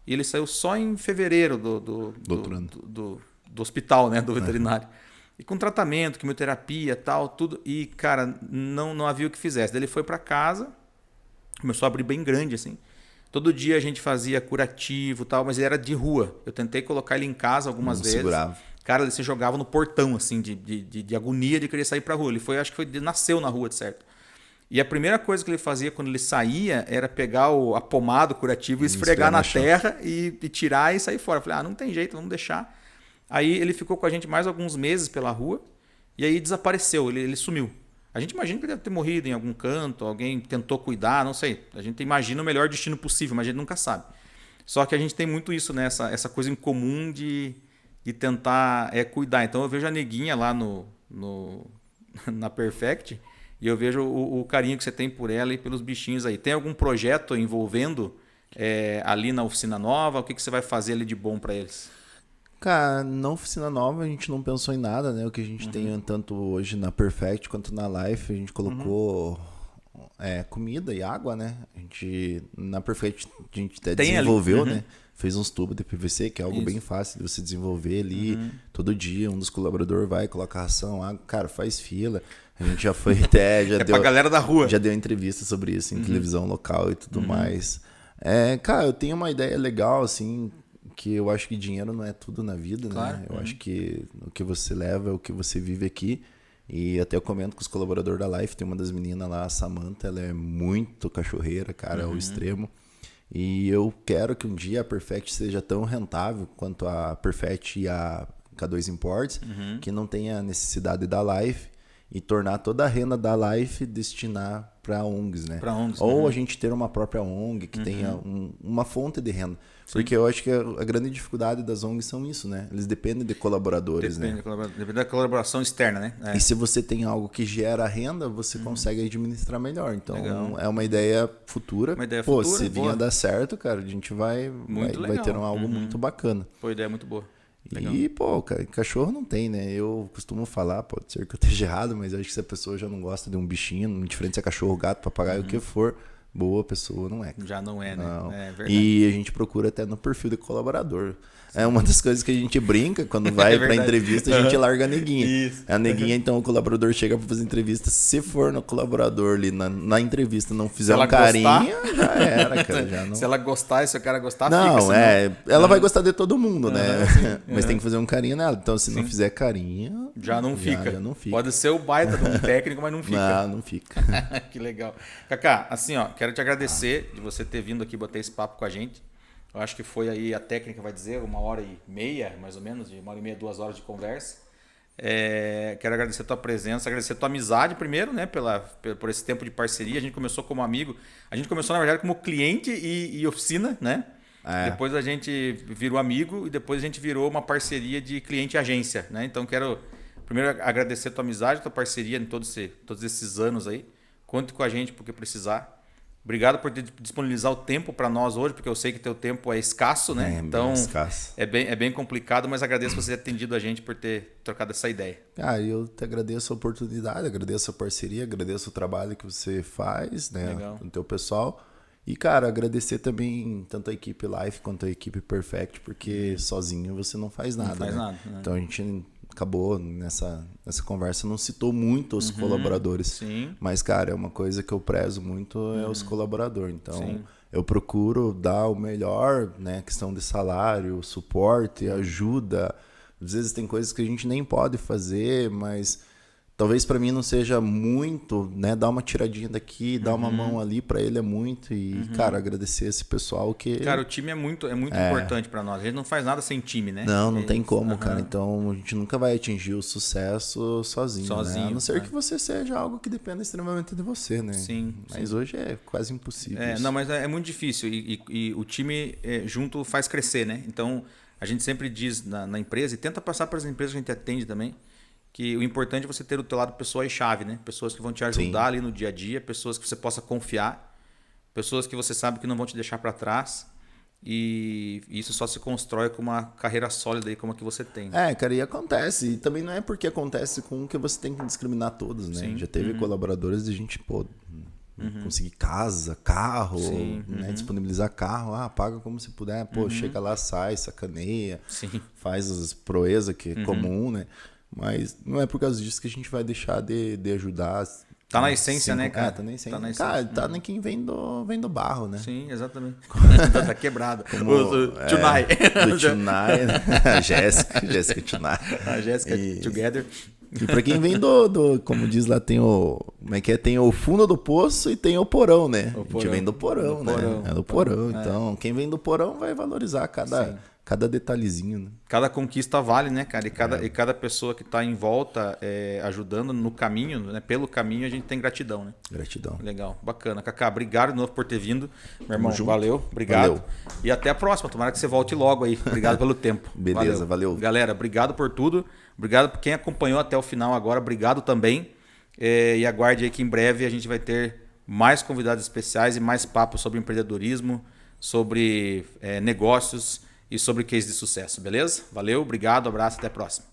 A: e ele saiu só em fevereiro do hospital, né, do veterinário. E com tratamento, quimioterapia, tal, tudo. E, cara, não havia o que fizesse. Daí ele foi para casa, começou a abrir bem grande, assim. Todo dia a gente fazia curativo, tal, mas ele era de rua. Eu tentei colocar ele em casa algumas vezes.
B: Segurava.
A: Cara, ele se jogava no portão, assim, de agonia de querer sair pra rua. Ele acho que nasceu na rua, de certo. E a primeira coisa que ele fazia quando ele saía era pegar a pomada, o curativo, e esfregar na terra e tirar e sair fora. Eu falei, não tem jeito, vamos deixar. Aí ele ficou com a gente mais alguns meses pela rua e aí desapareceu, ele sumiu. A gente imagina que ele deve ter morrido em algum canto, alguém tentou cuidar, não sei. A gente imagina o melhor destino possível, mas a gente nunca sabe. Só que a gente tem muito isso, né? Essa coisa em comum de tentar cuidar. Então eu vejo a neguinha lá na Perfect e eu vejo o carinho que você tem por ela e pelos bichinhos aí. Tem algum projeto envolvendo ali na oficina nova? O que você vai fazer ali de bom para eles?
B: Cara, na oficina nova a gente não pensou em nada, né? O que a gente tem tanto hoje na Perfect quanto na Life, a gente colocou comida e água, né? A gente, na Perfect, a gente até
A: Tem
B: desenvolveu,
A: ali.
B: né? Fez uns tubos de PVC, que é algo bem fácil de você desenvolver ali. Todo dia, um dos colaboradores vai, coloca ração, água. Cara, faz fila. A gente já foi até... Já
A: Pra galera da rua.
B: Já deu entrevista sobre isso em televisão local e tudo mais. Cara, eu tenho uma ideia legal, assim, que eu acho que dinheiro não é tudo na vida,
A: Claro.
B: né? Eu acho que o que você leva é o que você vive aqui. E até eu comento com os colaboradores da Life, tem uma das meninas lá, a Samantha, ela é muito cachorreira, cara, ao extremo. E eu quero que um dia a Perfect seja tão rentável quanto a Perfect e a K2 Imports, que não tenha necessidade da Life e tornar toda a renda da Life destinar para ONGs, né?
A: Pra ONGs,
B: Ou a gente ter uma própria ONG que tenha uma fonte de renda. Porque eu acho que a grande dificuldade das ONGs são isso, né? Eles dependem de colaboradores, né?
A: Depende da colaboração externa, né?
B: E se você tem algo que gera renda, você consegue administrar melhor. Então, é uma ideia futura.
A: Uma ideia
B: Pô,
A: futura,
B: se
A: boa.
B: vinha dar certo, cara, a gente vai ter algo muito bacana.
A: Foi ideia muito boa. Legal.
B: E, pô, cachorro não tem, né? Eu costumo falar, pode ser que eu esteja errado, mas eu acho que se a pessoa já não gosta de um bichinho, diferente se é cachorro, gato, papagaio, o que for, boa pessoa não é.
A: Já não é, né?
B: Não.
A: É verdade.
B: E a gente procura até no perfil de colaborador. É uma das coisas que a gente brinca quando vai pra
A: verdade.
B: entrevista, a gente larga a neguinha.
A: Isso.
B: A neguinha, então, o colaborador chega pra fazer entrevista. Se for no colaborador ali na entrevista não fizer
A: ela
B: um carinho,
A: gostar-
B: já era, cara. Já não...
A: Se ela gostar e se o cara gostar,
B: Não,
A: fica. Senão...
B: ela vai gostar de todo mundo, né?
A: sim.
B: Mas tem que fazer um carinho nela. Então, se não fizer carinho,
A: Já não fica.
B: Já não fica.
A: Pode ser o baita de um técnico, mas não fica.
B: Não fica.
A: Que legal. Kaká, assim, ó, quero te agradecer de você ter vindo aqui bater esse papo com a gente. Eu acho que foi aí, a técnica vai dizer, 1h30, mais ou menos, de 1h30, 2 horas de conversa. Quero agradecer a tua presença, agradecer a tua amizade primeiro, né, por esse tempo de parceria. A gente começou como amigo, a gente começou, na verdade, como cliente e oficina, né? Depois a gente virou amigo e depois a gente virou uma parceria de cliente e agência, né? Então quero primeiro agradecer a tua amizade, a tua parceria em todos esses anos aí. Conte com a gente porque precisar. Obrigado por disponibilizar o tempo para nós hoje, porque eu sei que teu tempo é escasso, né? Então
B: escasso.
A: é bem complicado, mas agradeço você ter atendido a gente por ter trocado essa ideia.
B: Eu te agradeço a oportunidade, agradeço a parceria, agradeço o trabalho que você faz, né?
A: Legal.
B: Com o teu pessoal. E, cara, agradecer também tanto a equipe Life quanto a equipe Perfect, porque sozinho você não faz nada.
A: Não faz
B: né?
A: nada, né?
B: Então a gente acabou nessa conversa, não citou muito os colaboradores.
A: Sim.
B: Mas, cara, é uma coisa que eu prezo muito é os colaboradores. Então,
A: Sim.
B: eu procuro dar o melhor, né? Questão de salário, suporte, ajuda. Às vezes tem coisas que a gente nem pode fazer, mas talvez para mim não seja muito, né? Dar uma tiradinha daqui, dar uma mão ali, para ele é muito. E, cara, agradecer esse pessoal que...
A: Cara, o time é muito importante para nós. A gente não faz nada sem time, né?
B: Não tem como, cara. Então, a gente nunca vai atingir o sucesso sozinho, né? A não ser
A: né?
B: que você seja algo que dependa extremamente de você, né?
A: Sim.
B: Mas hoje é quase impossível isso.
A: Não, mas é muito difícil. E o time junto faz crescer, né? Então, a gente sempre diz na empresa, e tenta passar para as empresas que a gente atende também, que o importante é você ter do teu lado pessoas chave, né? Pessoas que vão te ajudar ali no dia a dia, pessoas que você possa confiar, pessoas que você sabe que não vão te deixar para trás. E isso só se constrói com uma carreira sólida aí como a que você tem.
B: Cara, e acontece. E também não é porque acontece com um que você tem que discriminar todos, né?
A: Sim.
B: Já teve colaboradores de gente, conseguir casa, carro,
A: Sim.
B: né? Disponibilizar carro, paga como se puder. Chega lá, sai, sacaneia,
A: Sim.
B: faz as proezas que é comum, né? Mas não é por causa disso que a gente vai deixar de ajudar.
A: Tá na essência, né, cara?
B: Tá na essência.
A: Tá na essência.
B: Cara, tá nem quem vem do barro, né?
A: Sim, exatamente. Tá quebrado.
B: Como,
A: Tunai.
B: Do Tunai, né? A Jéssica Tunai.
A: A Jéssica Together.
B: E pra quem vem como diz lá, tem o... Como é que é? Tem o fundo do poço e tem o porão, né? A gente vem do porão, né? É do porão. Então, quem vem do porão vai valorizar cada detalhezinho, né?
A: Cada conquista vale, né, cara? E cada pessoa que tá em volta ajudando no caminho, né? Pelo caminho, a gente tem gratidão, né?
B: Gratidão.
A: Legal, bacana. Kaká, obrigado de novo por ter vindo. Meu irmão,
B: junto.
A: valeu, obrigado.
B: Valeu.
A: E até a próxima. Tomara que você volte logo aí. Obrigado pelo tempo.
B: Beleza, valeu.
A: Galera, obrigado por tudo. Obrigado por quem acompanhou até o final agora. Obrigado também. E aguarde aí que em breve a gente vai ter mais convidados especiais e mais papos sobre empreendedorismo, sobre negócios e sobre case de sucesso, beleza? Valeu, obrigado, abraço, até a próxima.